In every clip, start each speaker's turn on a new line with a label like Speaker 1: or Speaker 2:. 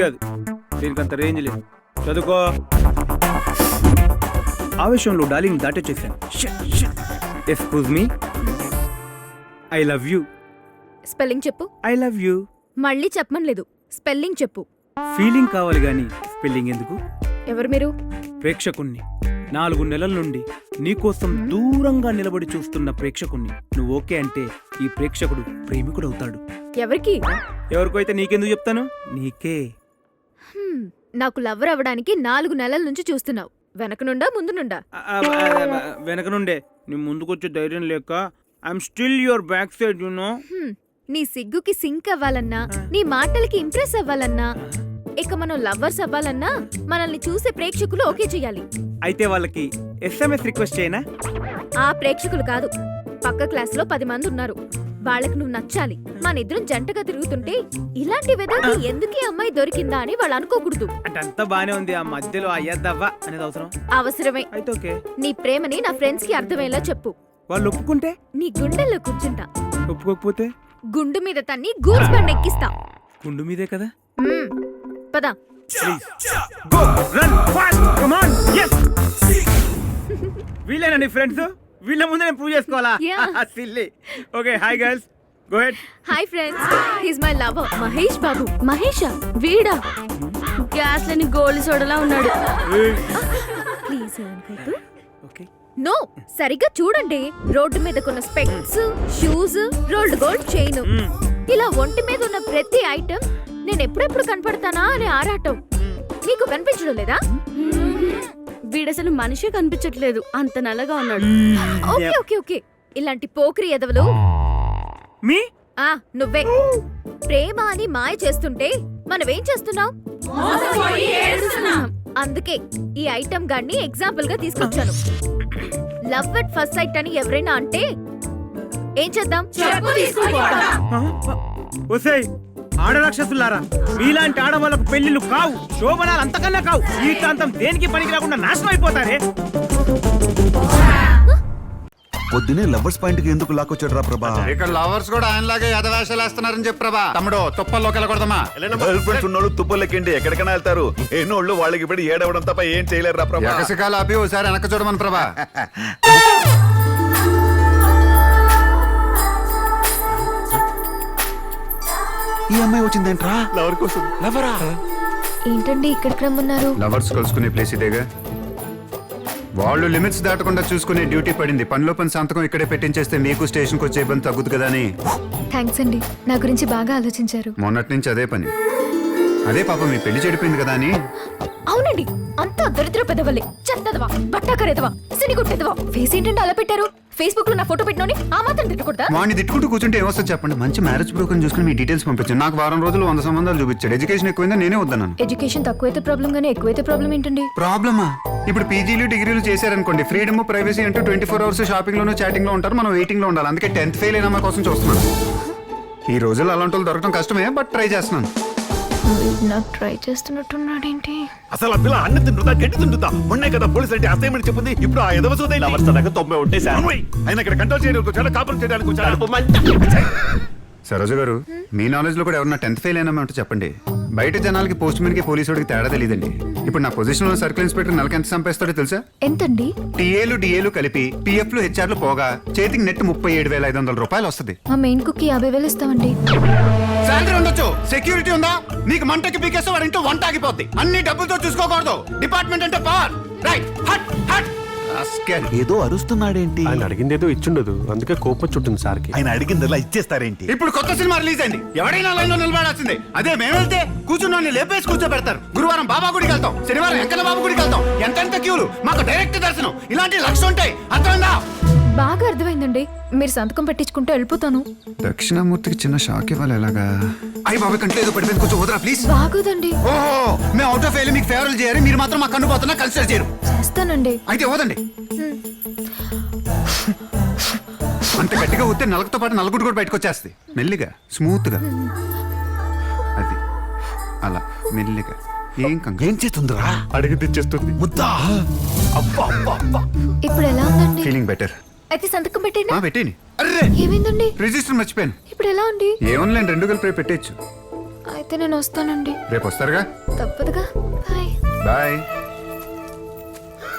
Speaker 1: కాదు, దీనికి అంత రేంజ్ లేదు. చదువుకో. ఆవేశంలో డార్లింగ్ దాటొచ్చేసాను. Excuse me, I love you.
Speaker 2: Spelling చెప్పు.
Speaker 1: I love you.
Speaker 2: మళ్ళీ చెప్పమనలేదు, స్పెల్లింగ్ చెప్పు.
Speaker 1: ఫీలింగ్ కావాలి గాని స్పెల్లింగ్ ఎందుకు?
Speaker 2: ఎవరు మీరు?
Speaker 1: ప్రేక్షకుణ్ణి. 4 నెలల నుండి నీకోసం దూరంగా నిలబడి చూస్తున్న ప్రేక్షకుణ్ణి. నువ్వు ఓకే అంటే ఈ ప్రేక్షకుడు ప్రేమికుడవుతాడు.
Speaker 2: ఎవరికి?
Speaker 1: ఎవరికో అయితే నీకెందుకు చెప్తాను? నీకే.
Speaker 2: నాకు లవ్వర్ అవ్వడానికి 4 నెలల నుంచి చూస్తున్నావు. వెనక నుండా ముందు నుండా?
Speaker 1: వెనక నుండే. నీ ముందుకొచ్చే ధైర్యం లేక I'm still your back side you know.
Speaker 2: నీ సిగ్గుకి సింక్ అవ్వాలన్నా, నీ మాటలకి ఇంప్రెస్ అవ్వాలన్నా, ఇక మనం లవ్వర్స్ అవ్వాలన్నా మనల్ని చూసే ప్రేక్షకులు ఓకే చెయ్యాలి.
Speaker 1: అయితే వాళ్ళకి SMS రిక్వెస్ట్ చేయనా?
Speaker 2: ఆ ప్రేక్షకులు కాదు, పక్క క్లాస్ లో 10 మంది ఉన్నారు. వాళ్ళకి నువ్వు నచ్చాలి. మన ఇద్దరం జంటగా తిరుగుతుంటే ఇలాంటి వెదకి ఎందుకు ఈ అమ్మాయి దొరికిందా అని వాళ్ళు అనుకోకూడదు.
Speaker 1: అంటే అంతా బానే ఉంది, ఆ మధ్యలో అయ్యద్దవ్వా అనేది అవసరం?
Speaker 2: అవసరమే.
Speaker 1: అయితే ఓకే.
Speaker 2: నీ ప్రేమని నా ఫ్రెండ్స్ కి అర్థమయ్యేలా చెప్పు.
Speaker 1: వాళ్ళు ఒప్పుకుంటే?
Speaker 2: నీ గుండెల్లో కూర్చుంటా.
Speaker 1: ఒప్పుకోకపోతే?
Speaker 2: గుండు మీద తన్ని గూడ్స్ బండి ఎక్కిస్తా.
Speaker 1: గుండు మీదే కదా.
Speaker 2: పదా.
Speaker 1: వీళ్ళేనా నీ ఫ్రెండ్స్? వీళ్ళ ముందు నేను ప్రూవ్ చేసుకోవాలా? Silly. Okay, hi girls, go head.
Speaker 2: Hi friends, he's my lover Mahesh Babu. మహేషా? వీడా? గ్యాస్ లేని గోల్డ్ సోడలా ఉన్నాడు. Please
Speaker 1: okay.
Speaker 2: నో, సరిగ్గా చూడండి. రోడ్డు మీద కొన్న specs, shoes, rolled gold chain, ఇలా ఒంటి మీద ఉన్న ప్రతి ఐటమ్ నేను ఎప్పుడెప్పుడు కనపడతానా అని ఆరాటం. నీకు కనిపించడం లేదా? వీడసలు మనిషి కనిపించట్లేదు, అంత నల్లగా ఉన్నాడు. ఓకే ఓకే ఓకే, ఇలాంటి పోకిరి ఎదవలు
Speaker 1: మీ
Speaker 2: నువ్వే. ప్రేమ అని మాయ చేస్తుంటే మనమేం చేస్తున్నాం? అందుకే ఈ ఐటమ్ గాన్ని ఎగ్జాంపుల్ గా తీసుకొచ్చాను. లవ్ అట్ ఫస్ట్ సైట్ అని ఎవరైనా అంటే ఏం చేద్దాం?
Speaker 1: ఆడరాక్షసులారా, మీలాంటి ఆడవాళ్ళకు పెళ్లిళ్ళు కావు, శోభనాలు అంతకన్నా కావు. ఈ ప్రాంతం దేనికి పనికి రాకుండా నాశనం అయిపోతారే.
Speaker 3: పొద్దునే లవర్స్ పాయింట్ కి ఎందుకు లాక్కొచ్చాడు రా ప్రభా?
Speaker 4: ఇక్కడ లవర్స్ కూడా ఆయనలాగే యథవేషాలు వేస్తున్నారని చెప్పి ప్రభా. తమ్ముడు తుప్పల్లోకి వెళ్ళకూడదమ్మా.
Speaker 3: గర్ల్ ఫ్రెండ్స్ ఉన్నోళ్ళు తుప్పలెక్కండి ఎక్కడికైనా వెళ్తారు. ఎన్నోళ్ళు వాళ్ళకి ఇప్పుడు ఏడవడం తప్ప ఏం చేయలేరు రా ప్రభా.
Speaker 4: ఎకసికాలు ఆపి ఒకసారి వెనక చూడమని ప్రభా.
Speaker 3: ఈ అమ్మాయి వచ్చిందేంట్రా? లవర్ కోసం. లవరా?
Speaker 2: ఏంటండి ఇక్కడికి రమ్మన్నారు?
Speaker 4: లవర్స్ కలుసుకునే ప్లేస్ ఇదేగా. వాళ్ళు లిమిట్స్ దాటకుండా చూసుకునే డ్యూటీ పడింది. పనిలో పని సంతకం ఇక్కడే పెట్టించేస్తే మీకు స్టేషన్కి వచ్చే ఇబ్బంది తగ్గుదు కదా అని.
Speaker 2: థ్యాంక్స్ అండి, నా గురించి బాగా ఆలోచించారు.
Speaker 4: మొన్నటి నుంచి అదే పని. అదే పాప మీ పెళ్లి చెడిపోయింది కదా అని.
Speaker 2: అవునండి, అంతా దరిద్ర పెదవలే. చెత్తదవా, బట్టాకరేదవా, సినిగుట్టెదవా. ఫేస్ ఏంటంటే అలా పెట్టారు? ఫేస్బుక్ లో నా ఫోటో పెట్టినోని ఆ మాత్రం తిట్టకూడదా?
Speaker 4: వాడిని తిట్టుకుంటూ కూర్చుంటే ఏమొస్తుంది చెప్పండి. మంచి మ్యారేజ్ బ్రోకర్ చూసుకుని మీ డీటెయిల్స్ పంపించాను. నాకు వారం రోజులు 100 సంబంధాలు చూపించాడు. ఎడ్యుకేషన్ ఎక్కువైందా నేనే వద్దన్నాను.
Speaker 2: ఎడ్యుకేషన్ తక్కువైతే ప్రాబ్లం గానీ ఎక్కువైతే ప్రాబ్లం ఏంటండి?
Speaker 4: ప్రాబ్లమా? ఇప్పుడు పీజీలు డిగ్రీలు చేశారనుకోండి, ఫ్రీడమ్ ప్రైవసీ అంటూ 24 అవర్స్ షాపింగ్ లోను చాటింగ్ లో ఉంటారు. మనం వెయిటింగ్ లో ఉండాలి. అందుకే 10th ఫెయిల్ అయిన కోసం చూస్తున్నాను. ఈ రోజుల్లో అలాంటి వాళ్ళు దొరకడం కష్టమే, బట్ ట్రై చేస్తున్నాను.
Speaker 2: నాకు ట్రై చేస్తున్నట్టున్నాడేంటి?
Speaker 3: అసలు ఆ పిల్ల అన్ని తింటుందా గట్టి తింటుందా? మొన్నే కదా పోలీసు అంటే అసైన్మెంట్ చెప్పింది. ఇప్పుడు ఆ ఎదవ సోదై లవర్స్ దాకా 90 ఉంటే సార్ ఆయన ఇక్కడ కంట్రోల్ చేయడానికి వచ్చాడు, కాపురం చేయడానికి వచ్చాడు. సరోజ గారు, మీ నాలెడ్జ్ లో కూడా ఎవరన్నా 10th ఫెయిల్ అయినా ఉంటే చెప్పండి. బయట జనాలకి పోస్ట్ మ్యాన్ కి పోలీసుడికి తేడా తెలియదండి. ఇప్పుడు నా పొజిషన్ లో సర్కిల్ ఇన్స్పెక్టర్ నెలకి ఎంత సంపాదిస్తాడో తెలుసా?
Speaker 2: ఎంతండి?
Speaker 4: టీఏలు డిఏలు కలిపి పిఎఫ్లు హెచ్ఆర్లు పోగా చేతికి నెట్ 37,500 రూపాయలు వస్తుంది.
Speaker 2: మా మెయిన్ కుక్ 50,000 ఇస్తామండి.
Speaker 4: శాలరీ ఉండొచ్చు, సెక్యూరిటీ ఉందా? నీకు మంటకి పీకేస్తే వారి ఇంట్లో వంట ఆగిపోద్ది. అన్ని డబ్బులతో చూసుకోకూడదు. డిపార్ట్మెంట్ అంటే పవర్. రైట్, హట్ హట్.
Speaker 3: ఏదో అరుస్తున్నాడేంటి?
Speaker 5: ఆయన అడిగిందేదో ఇచ్చుండదు, అందుకే కోపం చుట్టుంది సార్కి.
Speaker 3: ఆయన అడిగిందల్లా ఇచ్చేస్తారేంటి?
Speaker 4: ఇప్పుడు కొత్త సినిమా రిలీజ్ అయింది, ఎవరైనా లైన్ లో నిలబడాల్సిందే. అదే మేము వెళ్తే కూర్చుని లేపేసి కూర్చోబెడతారు. గురువారం బాబా గుడికి వెళ్తాం, శనివారం వెంకన్న బాబు గుడికి వెళ్తాం. ఎంతెంత క్యూలు, మాకు డైరెక్ట్ దర్శనం. ఇలాంటి లక్షలు ఉంటాయి, అర్థమైందా?
Speaker 2: బాగా అర్థమైందండి. మీరు సంతకం పెట్టించుకుంటే వెళ్ళిపోతాను.
Speaker 4: దక్షిణామూర్తికి చిన్న షాక్ ఇవ్వాలి. ఎలాగా? అయ్యి బాబు కంట్లో ఏదో పడిపోయింది, కొంచెం వదరా ప్లీజ్.
Speaker 2: బాగోదండి.
Speaker 4: ఓహో, మేము అవుట్ ఆఫ్ ఎయిర్ మీకు ఫేవరల్ చేయాలి, మీరు మాత్రం మా కన్ను పోతున్నా కన్సిడర్ చేయరు.
Speaker 2: చేస్తానండి.
Speaker 4: అయితే వదండి. అంత గట్టిగా ఊతే నలకతో పాటు నలుగుడు కూడా బయటకు వచ్చేస్తుంది. మెల్లిగా, స్మూత్ గా, అది అలా మెల్లిగా. ఏం చేస్తుందిరా?
Speaker 5: అడిగి తెచ్చేస్తుంది.
Speaker 3: ముద్దా.
Speaker 2: ఇప్పుడు ఎలా ఉందండి?
Speaker 4: Feeling better.
Speaker 2: అయితే సంతకం పెట్టేనా?
Speaker 4: పెట్టేని. అర్రే,
Speaker 2: ఏమైందండి?
Speaker 4: రిజిస్టర్ మర్చిపోయాను.
Speaker 2: ఇప్పుడు ఎలా ఉంది?
Speaker 4: ఏమోలేండి, 2 కలిపి పెట్టేయచ్చు.
Speaker 2: అయితే అయితే నేను వస్తానండి.
Speaker 4: రేపు వస్తారుగా.
Speaker 2: తప్పదుగా. బాయ్.
Speaker 4: బాయ్.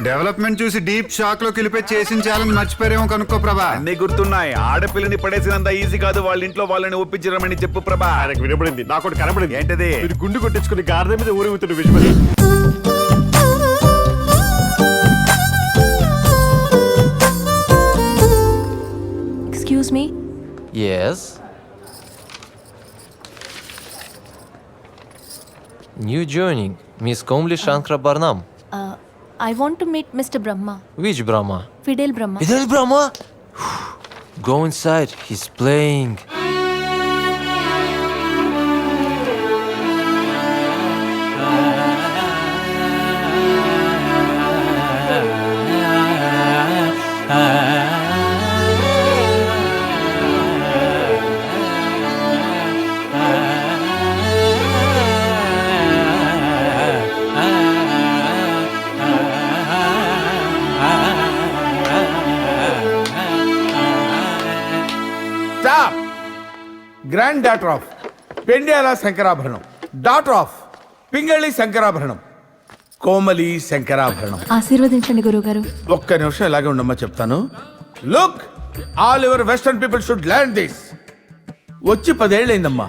Speaker 4: డెవలప్మెంట్ చూసి డీప్ షాక్ లోకి వెళ్ళిపోయి చేసిన ఛాలెంజ్ మర్చిపోయారేమో కనుక్కో ప్రభా.
Speaker 3: అన్ని గుర్తున్నాయి. ఆడపిల్లని పడేసినంత ఈజీ కాదు వాళ్ళ ఇంట్లో వాళ్ళని ఒప్పించరమని చెప్పు ప్రభా.
Speaker 5: ఆయనకు వినపడింది, నాకు ఒకటి కనపడింది.
Speaker 3: ఏంటది?
Speaker 5: మీరు గుండు కొట్టించుకుని గాడిద మీద ఊరుగుతున్న visual.
Speaker 6: Excuse me.
Speaker 7: Yes. New joining, Miss Komli Shankara Barnam.
Speaker 6: I want to meet Mr. Brahma.
Speaker 7: Which Brahma?
Speaker 6: Fidel Brahma.
Speaker 7: Fidel Brahma? Go inside, he's playing.
Speaker 8: Stop! Granddaughter of Pendyala Sankarabharanam, daughter of Pingali Sankarabharanam, Komali Sankarabharanam.
Speaker 6: ఆశీర్వదించండి గురుగారు.
Speaker 8: ఒక్క నిమిషం ఇలాగే ఉండమ్మా చెప్తాను. Look, all your western people should learn this. వచ్చి 10 ఏళ్ళైందమ్మా.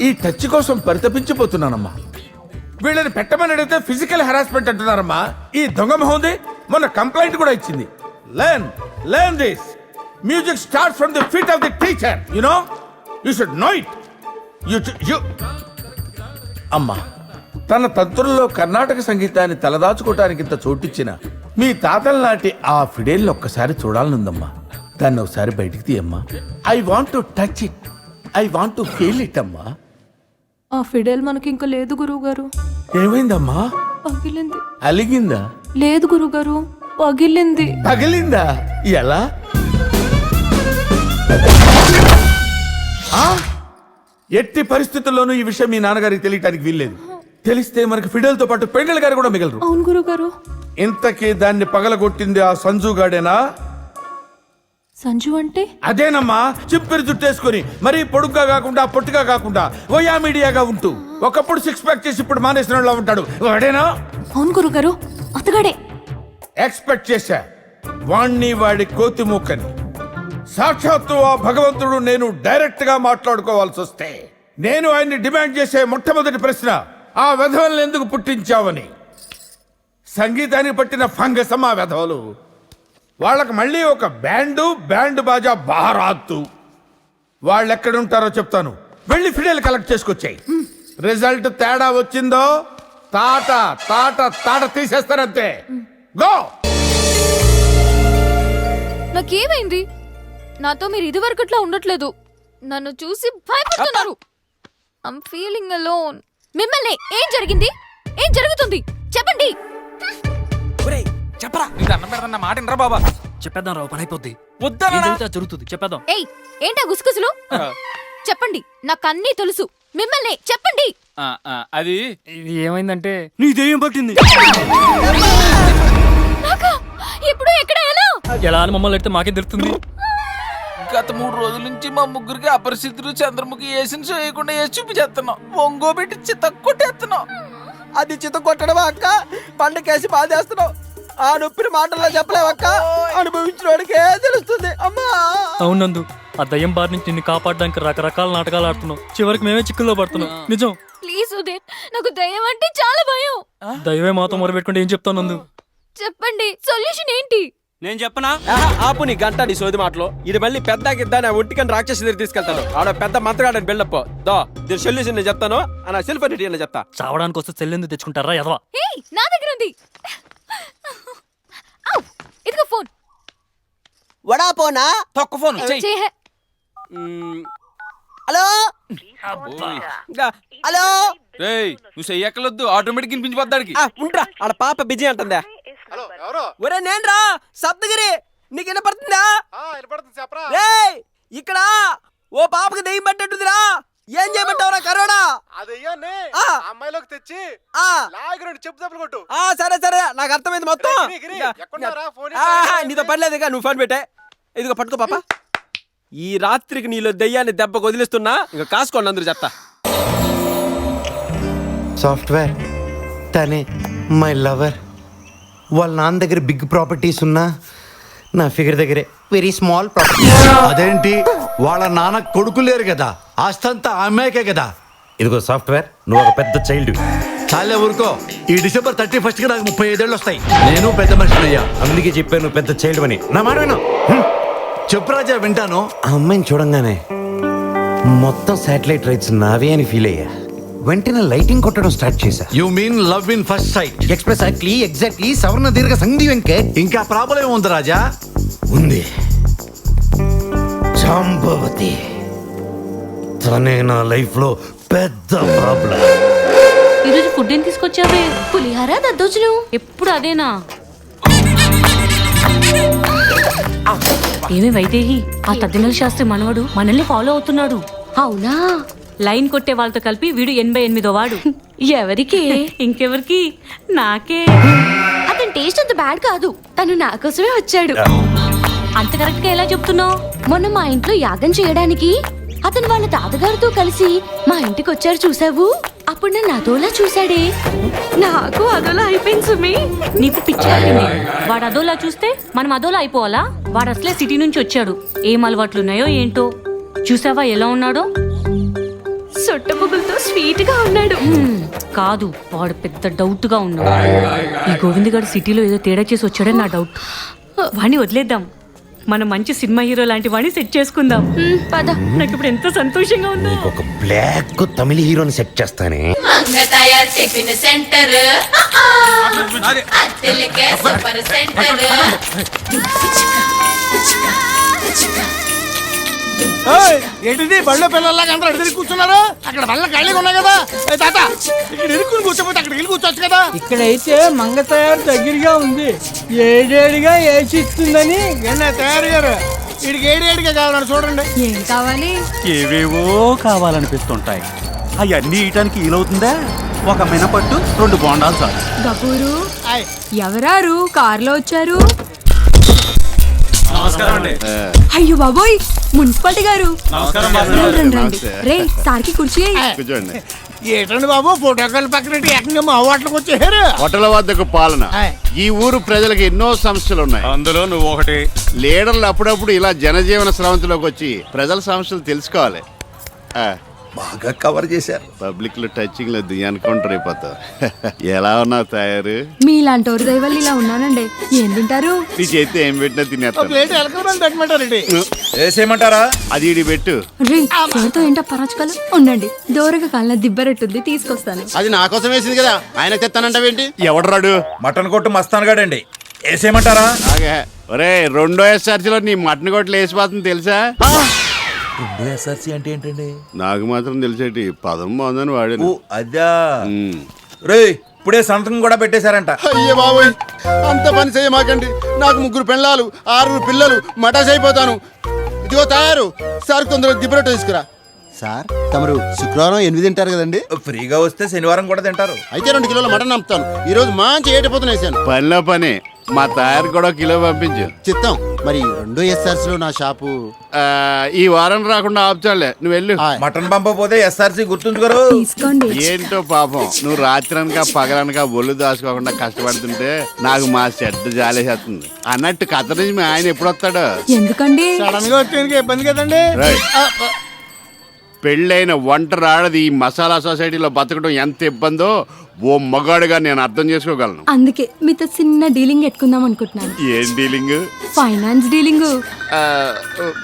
Speaker 8: ఈ touch కోసం పరితపించిపోతున్నానమ్మా. వీళ్ళని పెట్టమని అడిగితే ఫిజికల్ హెరాస్మెంట్ అంటున్నారమ్మా. ఈ దొంగ మొహంది మొన్న కంప్లైంట్ కూడా ఇచ్చింది. Learn this. Music start from the feet of the teacher. You know, you should know it. You అమ్మా, తన తంత్రుల్లో కర్ణాటక సంగీతాన్ని తలదాచుకోవటానికి ఇంత చోటిచ్చిన మీ తాతల నాటి ఆ ఫిడేల్ని ఒక్కసారి చూడాలనుందమ్మా. దాన్ని ఒకసారి బయటికి తీయమ్మా. I want to touch it, I want to feel it అమ్మా.
Speaker 6: ఆ ఫిడెల్ మనకి ఇంకా లేదు గురువుగారు.
Speaker 8: ఏమైందమ్మా?
Speaker 6: పగిలింది.
Speaker 8: అలిగిందా?
Speaker 6: లేదు గురుగారు, పగిలింది.
Speaker 8: పగిలిందా? ఎలా? ఆ? ఎట్టి పరిస్థితుల్లోనూ ఈ విషయం మీ నాన్నగారికి తెలియటానికి వీల్లేదు. తెలిస్తే మనకి ఫిడెల్తో పాటు పెండల్ గారు కూడా మిగలరు.
Speaker 6: అవును గురుగారు.
Speaker 8: ఇంతకీ దాన్ని పగలగొట్టింది ఆ సంజు గాడేనా?
Speaker 6: సంజు అంటే?
Speaker 8: అదేనమ్మా, చిప్పిరి జుట్టేసుకుని మరీ పొడుగ్గా కాకుండా పొట్టిగా కాకుండా ఓయా మీడియాగా ఉంటూ ఒకప్పుడు 6 ప్యాక్ చేసి ఇప్పుడు మానేసిన ఉంటాడు వాడేనా?
Speaker 6: అవును గురుగారు, అతగాడే.
Speaker 8: ఎక్స్పెక్ట్ చేశా వాణ్ణి వాడి కోతి మూకని. సాక్షాత్తు ఆ భగవంతుడు నేను డైరెక్ట్ గా మాట్లాడుకోవాల్సి వస్తే నేను ఆయన్ని డిమాండ్ చేసే మొట్టమొదటి ప్రశ్న, ఆ వెధవల్ని ఎందుకు పుట్టించావని. సంగీతానికి పట్టిన ఫంగసం ఆ వెధవలు. వాళ్ళకి మళ్ళీ ఒక బ్యాండ్ బాజా బారాత్తు. వాళ్ళు ఎక్కడుంటారో చెప్తాను. వెళ్ళి ఫిడెల్ కలెక్ట్ చేసుకొచ్చాయి. రిజల్ట్ తేడా వచ్చిందో తాట తాట తాట తీసేస్తారంతే. గో.
Speaker 2: నాకేమైంది? నాతో మీరు ఇదివరకట్లా ఉండట్లేదు. నన్ను చూసి భయపడుతున్నారు. I'm feeling alone. మిమ్మల్ని ఏం జరిగింది? ఏం జరుగుతుంది చెప్పండి.
Speaker 9: చెప్పరా, నీకు అన్నం పెడతా మాట వినరా బాబా. చెప్పేద్దాం రావు, పని అయిపోద్ది. వద్దా జరుగుతుంది, చెప్పేద్దాం.
Speaker 2: ఏయ్, ఏంటా గుసగుసలు? చెప్పండి, నాకు అన్నీ తెలుసు. మిమ్మల్ని చెప్పండి.
Speaker 9: అది ఏమైందంటే నీ దెయ్యం పట్టింది.
Speaker 2: నాకా? ఎప్పుడు ఎక్కడ ఎలా?
Speaker 9: ఎలా అని మమ్మల్ని అయితే మాకే తెలుస్తుంది. గత 3 రోజుల నుంచి మా ముగ్గురికి అపరిస్థితులు చంద్రముఖి వేసిన చేయకుండా వేసి చూపించేస్తున్నాం. ఒంగోబెట్టి చిత్త కొట్టేస్తున్నాం.
Speaker 10: అది చిత్త కొట్టడం అక్క, పండకేసి బాధేస్తున్నావు. ఆ నొప్పిని మాటల్లో చెప్పలేవక్క, అనుభవించిన వాడికే తెలుస్తుంది. అమ్మా
Speaker 9: అవునందు, ఆ దయ్యం బారి నుంచి నిన్ను కాపాడడానికి రకరకాల నాటకాలు ఆడుతున్నాం. చివరికి మేమే చిక్కుల్లో పడుతున్నాం. నిజం.
Speaker 2: ప్లీజ్ ఉదయ్, నాకు దయ్యం అంటే చాలా భయం.
Speaker 9: దైవే మాతో మొరబెట్టుకుంటే ఏం చెప్తాను నందు?
Speaker 2: చెప్పండి, సొల్యూషన్ ఏంటి?
Speaker 10: నేను చెప్పనా? ఆపు నీ గంట నీ సోది మాటలో. ఇది మళ్ళీ పెద్ద గిద్దా నా ఒంటికని రాక్షసి దగ్గర తీసుకెళ్తాను. ఆడ పెద్ద మంత్రగాడని బిల్డప్ దో. దీని సొల్యూషన్ నేను చెప్తాను. నా సెల్ఫ్ అని చెప్తా.
Speaker 9: చావడానికి వస్తే చెల్లెందుకు తెచ్చుకుంటారా ఎదవా?
Speaker 2: ఏయ్, నా దగ్గర ఉంది. ఇదిగో ఫోన్.
Speaker 10: వడా పోనా?
Speaker 9: తొక్క ఫోన్
Speaker 2: చేహే.
Speaker 10: Hello hello.
Speaker 9: నువ్వు చెయ్యక్కలొద్దు, ఆటోమేటిక్ వినిపించిపోద్దాడికి.
Speaker 10: ఉంట్రా, ఆడ పాప బిజీ అంటుందా. ఒరే నేన్రా సప్తగిరి, నీకు వినపడుతుందా? రేయ్, ఇక్కడ ఓ పాపకి దెయ్యం పట్టేట్టుందిరా. ఏం చేయమంటావురా కరోనా?
Speaker 5: అమ్మాయిలోకి తెచ్చి చెప్పు.
Speaker 10: సరే సరే, నాకు అర్థమైంది మొత్తం. నీతో పనిలేదు, నువ్వు ఫోన్ పెట్టే. ఇదిగో పట్టుకో పాప. ఈ రాత్రికి నీలో దెయ్యాన్ని దెబ్బకు వదిలిస్తున్నా. ఇంకా కాసుకోండి అందరూ చెప్తా.
Speaker 11: సాఫ్ట్వేర్ తనే మై లవర్. వాళ్ళ నాన్న దగ్గర బిగ్ ప్రాపర్టీస్ ఉన్నా నా ఫిగర్ దగ్గరే వెరీ స్మాల్ ప్రాపర్టీ.
Speaker 12: అదేంటి వాళ్ళ నాన్న కొడుకు లేరు కదా, ఆస్తంతా అమ్మాయికే కదా.
Speaker 11: ఇదిగో సాఫ్ట్వేర్, నువ్వు ఒక పెద్ద చైల్డ్.
Speaker 12: చాలే ఊరుకో, ఈ డిసెంబర్ 31st కి నాకు 35 ఏళ్ళు వస్తాయి. నేను పెద్ద మనిషిని అయ్యా.
Speaker 11: అందుకే చెప్పాను నువ్వు పెద్ద చైల్డ్ అని. నా మాట విను.
Speaker 12: చెప్పు రాజా, వింటాను.
Speaker 11: ఆ అమ్మాయిని చూడంగానే మొత్తం శాటిలైట్ రైట్స్ నావే అని ఫీల్ అయ్యా. వెంటనే లైటింగ్ కొట్టడం స్టార్ట్ చేశా.
Speaker 12: You mean love in first sight.
Speaker 11: Exactly సవర్ణ దీర్ఘ సంధి వెంకట్.
Speaker 12: ఇంకా ప్రాబ్లం ఏముంది రాజా?
Speaker 11: ఉంది, జాంబవతి. తనే నా లైఫ్ లో పెద్ద ప్రాబ్లం.
Speaker 6: ఈరోజు ఫుడ్ ఏం తీసుకొచ్చావే? పులిహార దద్దోజనం. ఎప్పుడు అదేనా? ఏమే వైదేహి, ఆ తద్దినల శాస్త్రి మనవడు మనల్ని ఫాలో అవుతున్నాడు. అవునా? లైన్ కొట్టే వాళ్ళతో కలిపి వీడు 88వ వాడు. ఎవరికి? ఇంకెవరికి? నాకే.
Speaker 2: అతని టేస్ట్ అంత బ్యాడ్ కాదు, తను నా కోసమే వచ్చాడు.
Speaker 6: అంత కరెక్ట్ గా ఎలా చెప్తున్నావు?
Speaker 2: మొన్న మా ఇంట్లో యాగం చేయడానికి అతను వాళ్ళ తాతగారితో కలిసి మా ఇంటికి వచ్చారు, చూసావు? అప్పుడు నన్ను అదోలా చూశాడే. నాకు అదోలా అయిపోయింది సుమి.
Speaker 6: నీకు పిచ్చి పట్టింది. వాడు అదోలా చూస్తే మనం అదోలా అయిపోవాలా? వాడు అసలే సిటీ నుంచి వచ్చాడు. ఏం అలవాట్లున్నాయో ఏంటో. చూసావా ఎలా ఉన్నాడో?
Speaker 2: సొట్టబుగులతో స్వీట్ గా ఉన్నాడు.
Speaker 6: కాదు, వాడు పెద్ద డౌట్ గా ఉన్నాడు. ఈ గోవింద్ గారు సిటీలో ఏదో తేడా చేసి వచ్చాడని నా డౌట్. వాణ్ణి వదిలేద్దాం, మనం మంచి సినిమా హీరో లాంటి వాడిని సెట్ చేసుకుందాం.
Speaker 2: పద.
Speaker 6: నాకు ఇప్పుడు ఎంత సంతోషంగా ఉందో.
Speaker 11: ఒక బ్లాక్ తమిళ హీరోని సెట్ చేస్తానే.
Speaker 8: ఏంటిది బళ్ళ పిల్లల్లాగా అందరూ అడిగి కూర్చున్నారు? అక్కడ బళ్ళ ఖాళీగా ఉన్నాయి కదా. తాత, ఇక్కడ ఇరుక్కుని కూర్చోపోతే అక్కడ వెళ్ళి కూర్చోవచ్చు కదా.
Speaker 10: ఇక్కడైతే మంగ తయారు దగ్గరగా ఉంది, ఏడేడిగా ఏసి ఇస్తుందని
Speaker 8: తయారు గారు వీడికి ఏడేడిగా కావాలని చూడండి.
Speaker 10: ఏం కావాలి?
Speaker 3: ఏవేవో కావాలనిపిస్తుంటాయి. అవన్నీ ఇయటానికి వీలవుతుందా? ఒక మినపట్టు 2 బోండాలు చాలు.
Speaker 10: గపూరు, ఎవరారు కారులో వచ్చారు? అయ్యో బాబోయ్, మున్సిపాలిటీ గారు. రండి. రే సార్కి కుర్చీ.
Speaker 8: ఏంటండి బాబు, ఫోటోకాల్ పక్కన ఏకంగా మా హోటల్కి వచ్చేసారు.
Speaker 5: హోటల్ వద్దకు పాలన. ఈ ఊరు ప్రజలకు ఎన్నో సమస్యలు ఉన్నాయి, అందులో నువ్వు ఒకటి. లీడర్లు అప్పుడప్పుడు ఇలా జనజీవన స్రవంతిలోకి వచ్చి ప్రజల సమస్యలు తెలుసుకోవాలి.
Speaker 12: బాగా కవర్ చేశారు.
Speaker 5: పబ్లిక్ లో టచింగ్ లో ఎన్కౌంటర్ అయిపోతావు. ఎలా ఉన్నావు తయారు?
Speaker 10: మీలాంటి వారి దయ వల్ల ఇలా ఉన్నానండి. ఏం తింటారు?
Speaker 5: నీ చేతి ఏం పెట్టినా తినేస్తాను.
Speaker 8: ప్లేట్ ఎలకమని తగ్గమంటారండి.
Speaker 12: వేసేయమంటారా?
Speaker 5: అది ఈడి పెట్టు.
Speaker 10: రే చేతో ఏంటో పరచుకలు ఉండండి. దూరగా కాలిన దిబ్బరెట్టుంది, తీసుకొస్తాను.
Speaker 5: అది నా కోసం వేసింది కదా, ఆయన తెస్తానంటావేంటి? ఎవడరాడు?
Speaker 12: మటన్ కొట్టు మస్తానుగాడండి. వేసేయమంటారా?
Speaker 5: ఒరే, 2వ ఎస్ఆర్సీలో నీ మటన్ కొట్లు వేసిపోతుంది తెలుసా?
Speaker 12: ఎస్ఆర్సీ అంటే ఏంటండి?
Speaker 5: నాకు మాత్రం తెలిసేటి పదం బాగుందని వాడాను.
Speaker 12: అదా రే, ఇప్పుడే సంతకం కూడా పెట్టేశారంట.
Speaker 5: అయ్యే బాబోయ్, అంత పని చేయమాకండి. నాకు 3 పెళ్ళాలు 6 పిల్లలు, మటాస్ అయిపోతాను. ఇదిగో తయారు సార్, తొందరగా దిబ్బరొట్టు తీసుకురా.
Speaker 11: సార్, తమరు శుక్రవారం 8 తింటారు కదండి?
Speaker 12: ఫ్రీగా వస్తే శనివారం కూడా తింటారు.
Speaker 5: అయితే 2 కిలోల మటన్ అమ్ముతాను. ఈ రోజు మంచి ఏటిపోతున్నా వేసాను. పనిలో పని. మా తయారు కూడా 1 కిలో పంపించు.
Speaker 11: చిత్తం. మరి 2 SRs లో నా షాపు
Speaker 5: ఈ వారం రాకుండా ఆపుచాలే, నువ్వు వెళ్ళు.
Speaker 12: మటన్ పంపపోతే ఎస్ఆర్సీ గుర్తుంచుకోరు.
Speaker 10: తీసుకోండి.
Speaker 5: ఏంటో పాపం, నువ్వు రాత్రనక పగలనక ఒళ్ళు దాచుకోకుండా కష్టపడుతుంటే నాకు మా చెడ్డ జాలేసేస్తుంది. అన్నట్టు కథ నుంచి మీ ఆయన ఎప్పుడు వస్తాడు?
Speaker 10: ఎందుకండి?
Speaker 8: సడన్ గా వచ్చేందుకు ఇబ్బంది కదండి.
Speaker 5: పెళ్ళైన ఒంటరాడది ఈ మసాలా సొసైటీలో బతకడం ఎంత ఇబ్బందో ఓ మగాడుగా నేను అర్థం చేసుకోగలను.
Speaker 10: అందుకే మీతో చిన్న డీలింగ్ పెట్టుకుందాం అనుకుంటున్నాను.
Speaker 5: ఏం డీలింగ్?
Speaker 10: Finance dealing.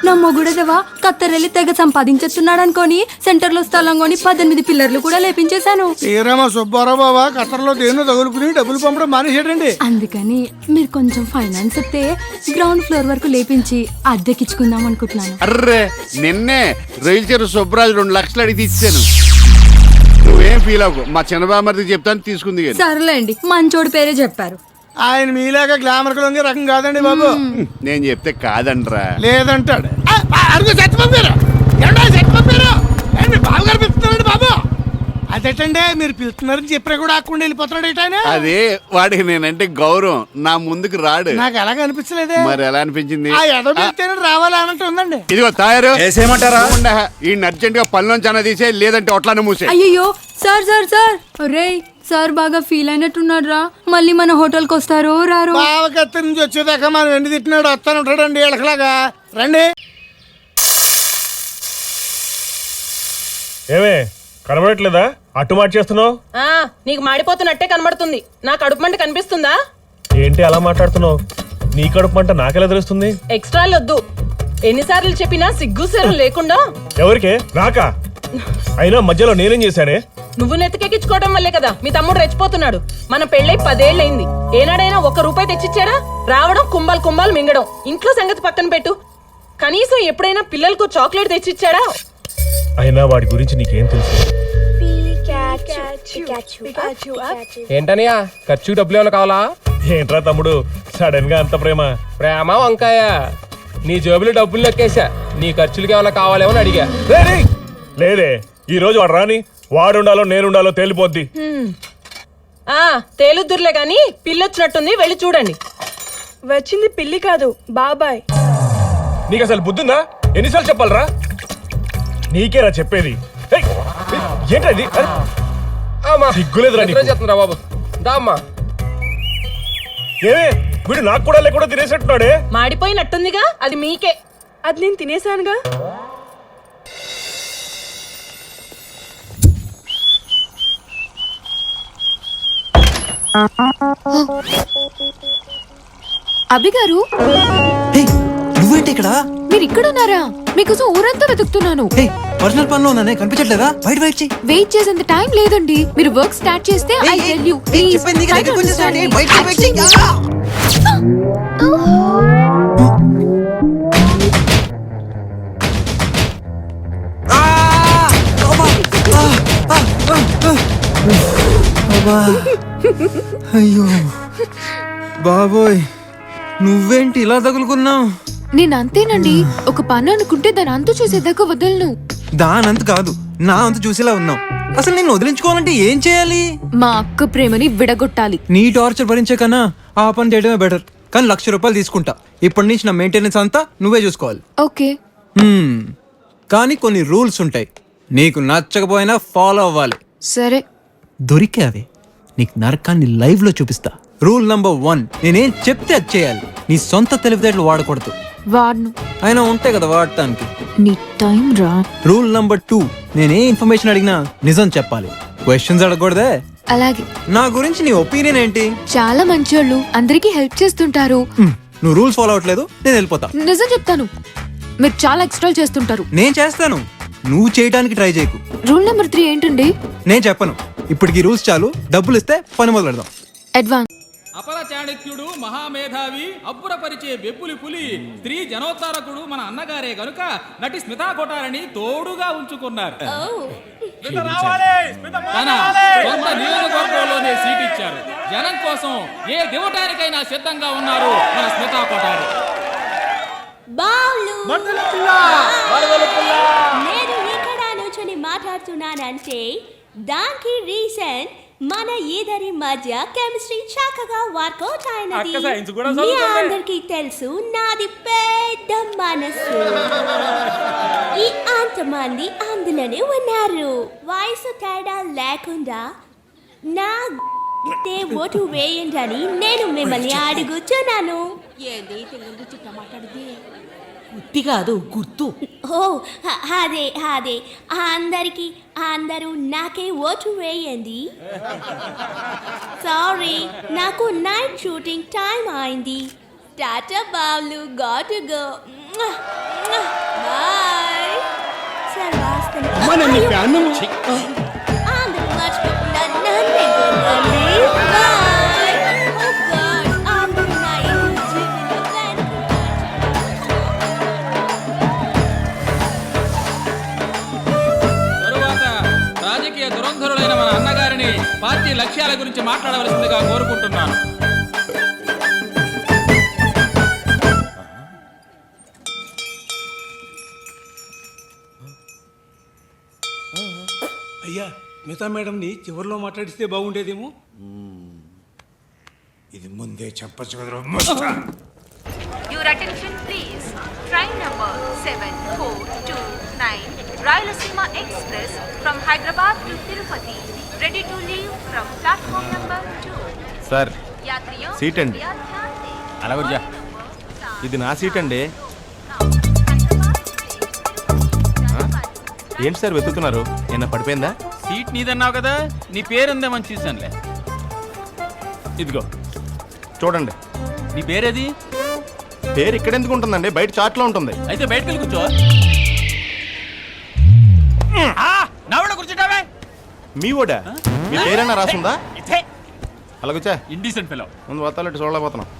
Speaker 10: నా మొగుడదవా కత్తరెళ్ళి తెగ సంపాదించేస్తున్నాడు అనుకోని సెంటర్ లో స్థలం కొని 18 పిల్లర్లు కూడా లేపించేశాను.
Speaker 8: శ్రీరామ సుబ్బారావు బాబా ఖతర్లో దేన్నో తగులుకుని డబ్బులు పంపడం మానేసేటండి.
Speaker 10: అందుకని మీరు కొంచెం ఫైనాన్స్ ఇస్తే గ్రౌండ్ ఫ్లోర్ వరకు లేపించి అద్దెకిచ్చుకుందాం అనుకుంటున్నాను.
Speaker 5: అర్రే, నిన్నే రైలు చెరు సుబ్బరాజు 2 లక్షలు అడిగి ఇచ్చాను. నువ్వేం ఫీల్ అవ్వకు, మా చిన్నబామర్దికి చెప్తాను తీసుకుంది.
Speaker 10: సర్లేండి, మంచోడు పేరే చెప్పారు.
Speaker 8: ఆయన మీలాగా గ్లామర్ లొంగే రకం కాదండి బాబు.
Speaker 5: నేను చెప్తే కాదండ్రా.
Speaker 8: లేదంటాడు. బాబు గారు పిలుస్తున్నాడు బాబు. అదే
Speaker 12: ఏటండి మీరు పిలుస్తున్నారని చెప్పినా కూడా ఆకుండా వెళ్ళిపోతున్నాడు ఏటాయన?
Speaker 5: అదే వాడికి నేనంటే గౌరవం, నా ముందుకు రాడు.
Speaker 12: నాకు ఎలాగ అనిపించలేదే.
Speaker 5: మరి ఎలా అనిపించింది?
Speaker 12: ఆ ఎదో పిలిస్తేనే రావాలి అన్నట్టు ఉందండి.
Speaker 5: ఇదిగో తయారు
Speaker 12: వేసేయమంటారా?
Speaker 5: ఈ అర్జెంట్ గా పనిలోంచి అన్న తీసే, లేదంటే ఒట్లానే మూసే.
Speaker 13: అయ్యో సార్ సార్ సార్ రే సార్ బాగా ఫీల్ అయినట్టున్నాడు రా. మళ్ళీ మన హోటల్కి వస్తారో రారో.
Speaker 12: బావకత్తి నుంచి వచ్చేదాకా మనం ఎండి తిట్టినాడు వస్తాను ఉంటాడండి ఎలకలాగా. రండి.
Speaker 14: ఏమే కనబడట్లేదా? అటు మాట చేస్తున్నావు.
Speaker 6: నీకు మాడిపోతున్నట్టే కనబడుతుంది. నా కడుపు మంట కనిపిస్తుందా?
Speaker 14: ఏంటి అలా మాట్లాడుతున్నావు? నీ కడుపు మంట నాకెలా తెలుస్తుంది?
Speaker 6: ఎక్స్ట్రాలు వద్దు. ఎన్నిసార్లు చెప్పినా సిగ్గు సెరం లేకుండా.
Speaker 14: ఎవరికే? నాకా? అయినా మధ్యలో నేనేం చేశానే?
Speaker 6: నువ్వు నెత్తికెక్కించుకోవడం వల్లే కదా మీ తమ్ముడు రెచ్చిపోతున్నాడు. మన పెళ్ళై 10 ఏళ్ళైంది. ఏనాడైనా ₹1 తెచ్చిచ్చాడా? రావడం కుంభాలు కుంభాలు మింగడం. ఇంట్లో సంగతి పక్కన పెట్టు, కనీసం ఎప్పుడైనా పిల్లలకు చాక్లెట్ తెచ్చిచ్చాడా?
Speaker 14: అయినా వాడి గురించి నీకేం తెలుసు?
Speaker 10: ఏంటనియా ఖర్చు డబ్బులు ఏమైనా కావాలా?
Speaker 14: ఏంట్రా తమ్ముడు సడన్ గా అంత ప్రేమ?
Speaker 10: ప్రేమ వంకాయ. నీ జేబులో డబ్బులు లెక్కేసా, నీ ఖర్చులకి ఏమైనా కావాలేమో అని అడిగా.
Speaker 14: లేదే, ఈ రోజు వాడు రాని, వాడుండాలో నేనుండాలో తేలిపోద్ది.
Speaker 6: తేలుద్దుర్లే గాని పిల్లొచ్చినట్టుంది, వెళ్ళి చూడండి.
Speaker 13: వచ్చింది పిల్లి కాదు బాబాయ్.
Speaker 14: నీకు అసలు బుద్ధుందా? ఎన్నిసార్లు చెప్పాలరా? నీకేరా చెప్పేది? ఏంట్రా ఇది? సిగ్గులేదురా నీకు?
Speaker 10: చెప్తున్నా బాబు, దామ్మా.
Speaker 14: ఏమే వీడు నాకు కూడా లేకుండా తినేసేట్టున్నాడే.
Speaker 6: మాడిపోయినట్టుందిగా, అది మీకే.
Speaker 13: అది నేను తినేసానుగా.
Speaker 2: అభి గారు,
Speaker 11: నువ్వేంటి ఇక్కడ?
Speaker 2: మీరు ఇక్కడ ఉన్నారా? మీకోసం ఊరంతా వెతుకుతున్నాను.
Speaker 11: పర్సనల్ పనిలో ఉన్నానే, కనిపించట్లేదా? బయట వెయిట్ చేయి.
Speaker 2: వెయిట్ చేసేంత టైం లేదండి. మీరు వర్క్ స్టార్ట్ చేస్తే ఐ టెల్ యు ప్లీజ్.
Speaker 11: అయ్యో బాబోయ్, నువ్వేంటి ఇలా తగులుకున్నావు?
Speaker 2: నేను అంతేనండి. ఒక పని అనుకుంటే దాని అంతు చూసేదాకా వదలను.
Speaker 11: దానంత కాదు, నా అంత చూసేలా ఉన్నావు. అసలు నేను వదిలించుకోవాలంటే ఏం చేయాలి?
Speaker 2: మా అక్క ప్రేమని విడగొట్టాలి.
Speaker 11: నీ టార్చర్ భరించే కన్నా ఆ పని చేయడమే బెటర్. కానీ ₹1,00,000 తీసుకుంటా. ఇప్పటి నుంచి నా మెయింటెనెన్స్ అంతా నువ్వే చూసుకోవాలి.
Speaker 2: ఓకే.
Speaker 11: కానీ కొన్ని రూల్స్ ఉంటాయి, నీకు నచ్చకపోయినా ఫాలో అవ్వాలి.
Speaker 2: సరే.
Speaker 11: దొరికావే, నీకు నరకాన్ని లైవ్ లో చూపిస్తా. రూల్ నంబర్ 1, నేనేం చెప్తే అది చేయాలి. నీ సొంత తెలివితేటలు వాడకూడదు.
Speaker 2: వాడను.
Speaker 11: అయినా ఉంటాయి కదా వాడటానికి.
Speaker 2: నీ టైం రా.
Speaker 11: రూల్ నంబర్ 2, నేనే ఇన్ఫర్మేషన్ అడిగినా నిజం చెప్పాలి. క్వశ్చన్స్ అడగకూడదే.
Speaker 2: అలాగే.
Speaker 11: నా గురించి నీ ఒపీనియన్ ఏంటి?
Speaker 2: చాలా మంచోళ్ళు, అందరికీ హెల్ప్ చేస్తుంటారు.
Speaker 11: నువ్వు రూల్స్ ఫాలో అవ్వట్లేదు, నేను వెళ్ళిపోతా.
Speaker 2: నిజం చెప్తాను, మీరు చాలా ఎక్స్ట్రాలు చేస్తుంటారు.
Speaker 11: నేను చేస్తాను, నువ్వు చేయడానికి ట్రై చేయకు.
Speaker 2: రూల్ నెంబర్ 3 ఏంటండి?
Speaker 11: నేను చెప్పను. ఇప్పటికి రూల్స్ చాలు, డబ్బులు ఇస్తే పని మొదలు పెడదాం.
Speaker 2: అడ్వాన్స్.
Speaker 9: అపర చాణక్యుడు మహామేధావి అబ్బురపరిచే బెప్పులి పులి స్త్రీ జనోత్తారకుడు మన అన్నగారే గనుక నటి స్మితా కొటారని తోడుగా ఉంచుకున్నారు. తన సొంత నియోజకవర్గంలోనే సీట్ ఇచ్చారు. జనం కోసం ఏ దివటానికైనా సిద్ధంగా ఉన్నారు మన స్మితా కొటారి.
Speaker 13: నేను ఇక్కడ నుంచొని మాట్లాడుతున్నానంటే దానికి రీజన్ మన ఇద్దరి మధ్య కెమిస్ట్రీ చక్కగా వర్కౌట్ అయినది. మీ అందరికీ తెలుసు నాది పెద్ద మనసు. ఈ అంతమంది అందులోనే ఉన్నారు. వయసు తేడా లేకుండా నా ఓటు వేయండి అని నేను మిమ్మల్ని అడుగుతున్నాను. ఏంది తెలుగు చిట్ట మాట్లాడుది?
Speaker 6: గుర్తి కాదు, గుర్తు.
Speaker 13: ఓ అదే అదే, అందరూ నాకే ఓటు వేయండి. సారీ, నాకు నైట్ షూటింగ్ టైం అయింది. Tata Bablu, got to go. Bye. సరే వస్తాను. అందరూ మర్చిపోకుండా నన్నే కొనండి. బాయ్. ఓ గాడ్, అందరూ నా ఇల్లు జీవితంలో
Speaker 9: రాజకీయ దురంధరులైన మన అన్నగారిని పార్టీ లక్ష్యాల గురించి మాట్లాడవలసిందిగా కోరుకుంటున్నాను.
Speaker 12: అయ్యా స్మితా మేడంని చివరిలో మాట్లాడిస్తే బాగుండేదేమో. ఇది ముందే చెప్పచ్చు కదరా.
Speaker 13: Your attention please. Train number 7429 Rayalaseema Express from Hyderabad to Tirupati ready to leave from platform number 2.
Speaker 15: Sir
Speaker 13: యాత్రియోं
Speaker 15: సీట్ అండి.
Speaker 13: कृपया ध्यान दें.
Speaker 15: అలా గురిజా ఇది నా సీట్ అండి. ఏంటి సార్ వెతుకుతున్నారు? ఏమన్నా పడిపోయిందా?
Speaker 9: సీట్ నీదన్నావు కదా, నీ పేరుందేమని చూసానులే.
Speaker 15: ఇదిగో చూడండి.
Speaker 9: నీ పేరేది?
Speaker 15: పేరు ఇక్కడ ఎందుకు ఉంటుందండి? బయట చాట్లో ఉంటుంది.
Speaker 9: అయితే బయటకు వెళ్ళి కూర్చో. నా కూడా కూర్చుంటావే.
Speaker 15: మీ ఓడా? మీ పేరైనా రాసుందా? అలా కూర్చా.
Speaker 9: Indecent fellow.
Speaker 15: ముందు వత్తాలంటే చూడలేకపోతున్నాం.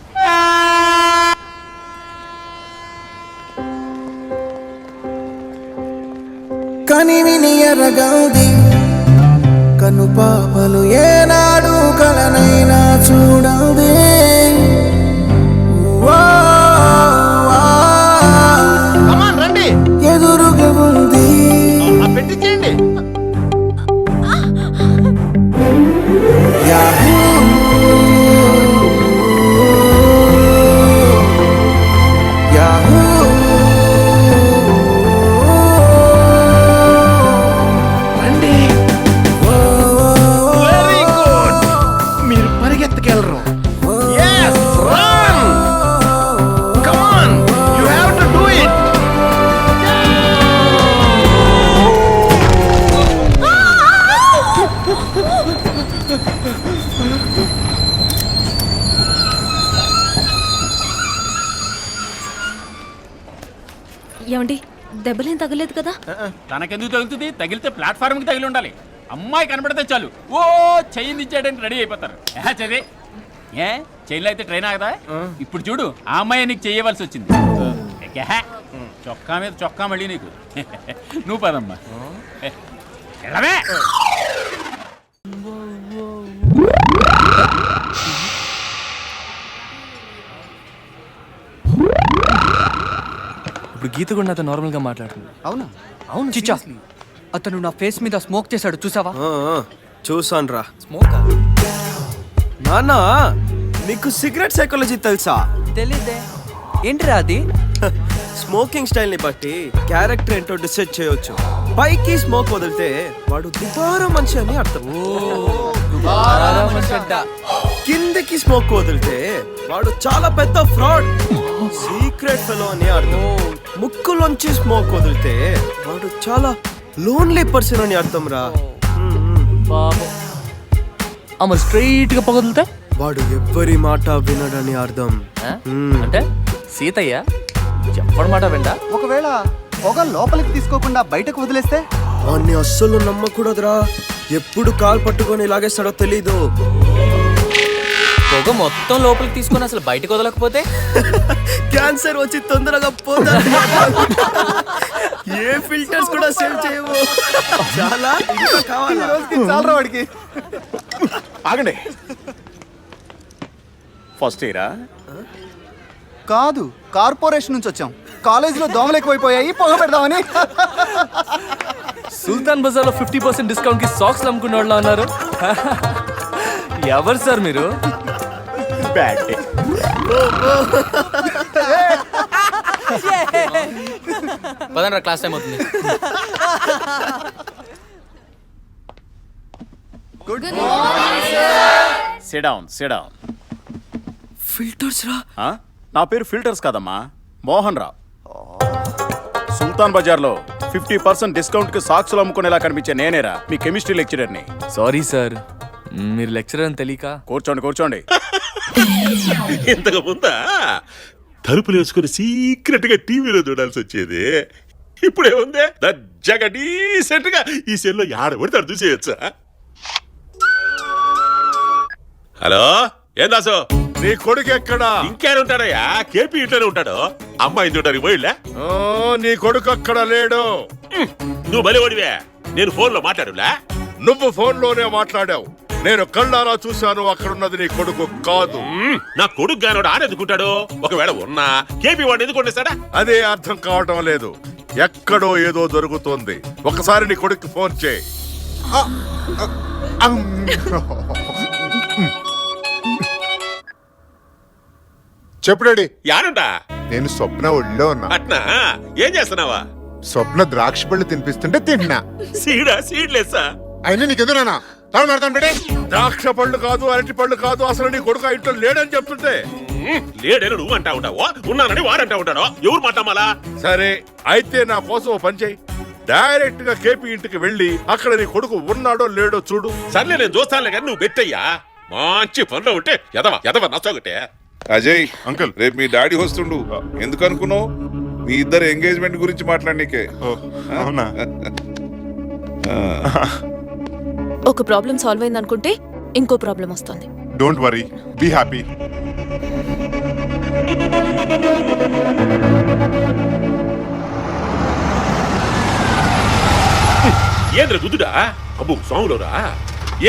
Speaker 10: కనివిని ఎరగౌది కను పాపలు ఏనాడు కలనైనా చూడదే.
Speaker 15: రండి,
Speaker 10: ఎదురుగా ఉంది
Speaker 15: పెట్టించేయండి.
Speaker 10: యాహూ యాహూ
Speaker 15: రండి. Very good. మీరు పరిగెత్తుకెళ్ళరు. Yes, run. Come on, you have to do it.
Speaker 2: ఏమండి దెబ్బలేం తగలేదు కదా?
Speaker 9: తనకెందుకు తగులుతుంది? తగిలితే ప్లాట్ఫామ్కి తగిలి ఉండాలి. అమ్మాయి కనబడితే చాలు ఓ చైన్ ఇచ్చేయడానికి రెడీ అయిపోతారు. చదివే ఏ చైన్లో అయితే ట్రైన్ ఆగదా? ఇప్పుడు చూడు, ఆ అమ్మాయి నీకు చేయవలసి వచ్చింది. చొక్కా మీద చొక్కా మళ్ళీ నీకు. నువ్వు పదమ్మా. వెళ్ళవే.
Speaker 10: ఇప్పుడు గీత కూడా నాతో నార్మల్గా మాట్లాడుతుంది.
Speaker 11: అవునా?
Speaker 10: అవును
Speaker 11: చిచ్చా, అతను నా ఫేస్ మీద స్మోక్ చేశాడు, చూసావా?
Speaker 10: చూసాను రా. స్మోక్ నాన్న, నీకు సిగరెట్ సైకాలజీ తెలుసా?
Speaker 11: తెలీదే. ఏంటిరా అది?
Speaker 10: స్మోకింగ్ స్టైల్ ని బట్టి క్యారెక్టర్ ఏంటో డిసైడ్ చేయొచ్చు. పైకి స్మోక్ వదిలితే వాడు దుబారా మనిషి అని అర్థం. కిందకి స్మోక్ వదిలితే వాడు చాలా పెద్ద ఫ్రాడ్, సీక్రెట్ ఫెలో అని అర్థం. ముక్కులోంచి స్మోక్ వదిలితే వాడు చాలా లోన్లీ పర్సన్ అని అర్థం రా.
Speaker 11: అమ్మ స్ట్రైట్ గా పొగదిలితే
Speaker 10: వాడు ఎవ్వరి మాట వినడని అర్థం.
Speaker 11: అంటే సీతయ్య చెప్పడం మాట విండా?
Speaker 4: ఒకవేళ పొగ లోపలికి తీసుకోకుండా బయటకు వదిలేస్తే?
Speaker 10: వాడిని అస్సలు నమ్మకూడదురా. ఎప్పుడు కాలు పట్టుకొని లాగేస్తాడో తెలీదు.
Speaker 11: పొగ మొత్తం లోపలికి తీసుకొని అసలు బయటకు వదలకపోతే
Speaker 10: క్యాన్సర్ వచ్చి తొందరగా పోతా. ఏ ఫిల్టర్స్ కూడా సేవ్ చేయవు. చాలా ఇంకా కావాలా?
Speaker 4: చాలరా వాడికి.
Speaker 3: ఆగండి. ఫస్ట్ ఇయరా?
Speaker 4: కాదు, కార్పొరేషన్ నుంచి వచ్చాం. కాలేజీలో దోమలు ఎక్కువైపోయాయి, పొగ పెడదామని.
Speaker 11: సుల్తాన్ బజార్ లో 50% డిస్కౌంట్ కి సాక్స్ అమ్ముకునే వాళ్ళు అన్నారు. ఎవరు సార్ మీరు?
Speaker 3: Bad day.
Speaker 11: పదండ్రా, క్లాస్ టైం అవుతుంది.
Speaker 2: Good morning sir.
Speaker 5: SIT down, SIT down.
Speaker 10: Filters రా?
Speaker 5: నా పేరు ఫిల్టర్స్ కాదమ్మా, మోహన్ రావు. సుల్తాన్ బజార్లో 50% డిస్కౌంట్ కి సాక్సులు అమ్ముకునేలా కనిపించే నేనేరా మీ కెమిస్ట్రీ లెక్చరర్ని.
Speaker 11: సారీ సార్, మీరు లెక్చరర్ అని తెలియక.
Speaker 5: కూర్చోండి, కూర్చోండి.
Speaker 14: ఇంతకు ముందా తలుపులు వేసుకుని సీక్రెట్ గా టీవీలో చూడాల్సి వచ్చేది. ఇప్పుడేముంది, దర్జాగా డీసెంట్ గా ఈ సెల్లో ఆడబడితే అర్థం చూసేయచ్చా? హలో, ఏం దాసు?
Speaker 3: నీ కొడుకు ఎక్కడా?
Speaker 14: ఇంకేనా ఉంటాడయ్యా? కేపీ ఇంట్లోనే ఉంటాడు. అమ్మాయి చూడడానికి పోయిలే.
Speaker 3: నీ కొడుకు అక్కడ లేడు.
Speaker 14: నువ్వు బలి ఓడివే. నేను ఫోన్ లో మాట్లాడులే.
Speaker 3: నువ్వు ఫోన్ లోనే మాట్లాడావు. నేను కళ్ళారా చూశాను, అక్కడున్నది నీ కొడుకు కాదు.
Speaker 14: నా కొడుకు గానోడు ఆడెందుకుంటాడు? ఒకవేళ ఉన్నా కేపీ వాడిని ఎందుకు వండేస్తాడా?
Speaker 3: అదే అర్థం కావటం లేదు. ఎక్కడో ఏదో జరుగుతోంది. ఒకసారి నీ కొడుకు ఫోన్ చేయి.
Speaker 16: చెప్పు డాడీ.
Speaker 14: యాడుంటా?
Speaker 16: నేను స్వప్న ఒళ్ళో ఉన్నా.
Speaker 14: అట్నా? ఏం చేస్తున్నావా?
Speaker 16: స్వప్న ద్రాక్ష పళ్ళు తినిపిస్తుంటే తిన్నా.
Speaker 14: సీడ్లెస్సా?
Speaker 16: అయినా నీకెందుకు నాన్న తాను పెడతాను బేటే.
Speaker 14: ద్రాక్ష పళ్ళు కాదు, అరటి పళ్ళు కాదు, అసలు నీ కొడుకు ఇంట్లో లేడని చెప్తుంటే లేడని నువ్వు అంటా ఉంటావో, ఉన్నానని వాడంటా ఉంటాడో, ఎవరు మాట్లాడాలా? సరే అయితే నా కోసం ఓ పని చేయి. డైరెక్ట్ గా కేపీ ఇంటికి వెళ్ళి అక్కడ నీ కొడుకు ఉన్నాడో లేడో చూడు. సర్లే నేను చూస్తానులే కానీ నువ్వు పెట్టయ్యా. మంచి పనిలో ఉంటే ఎదవ నచ్చగొట్టే.
Speaker 17: అజయ్ అంకుల్, రేపు మీ డాడీ వస్తుండు. ఎందుకు అనుకున్నావు? మీ ఇద్దరు ఎంగేజ్మెంట్ గురించి మాట్లాడనీకే.
Speaker 3: అవునా?
Speaker 13: ఒక ప్రాబ్లం సాల్వ్ అయింది అనుకుంటే ఇంకో ప్రాబ్లం వస్తుంది.
Speaker 16: Don't worry, be happy.
Speaker 14: ఏంద్ర గుద్దుడా? అబ్బు సాంగులోరా?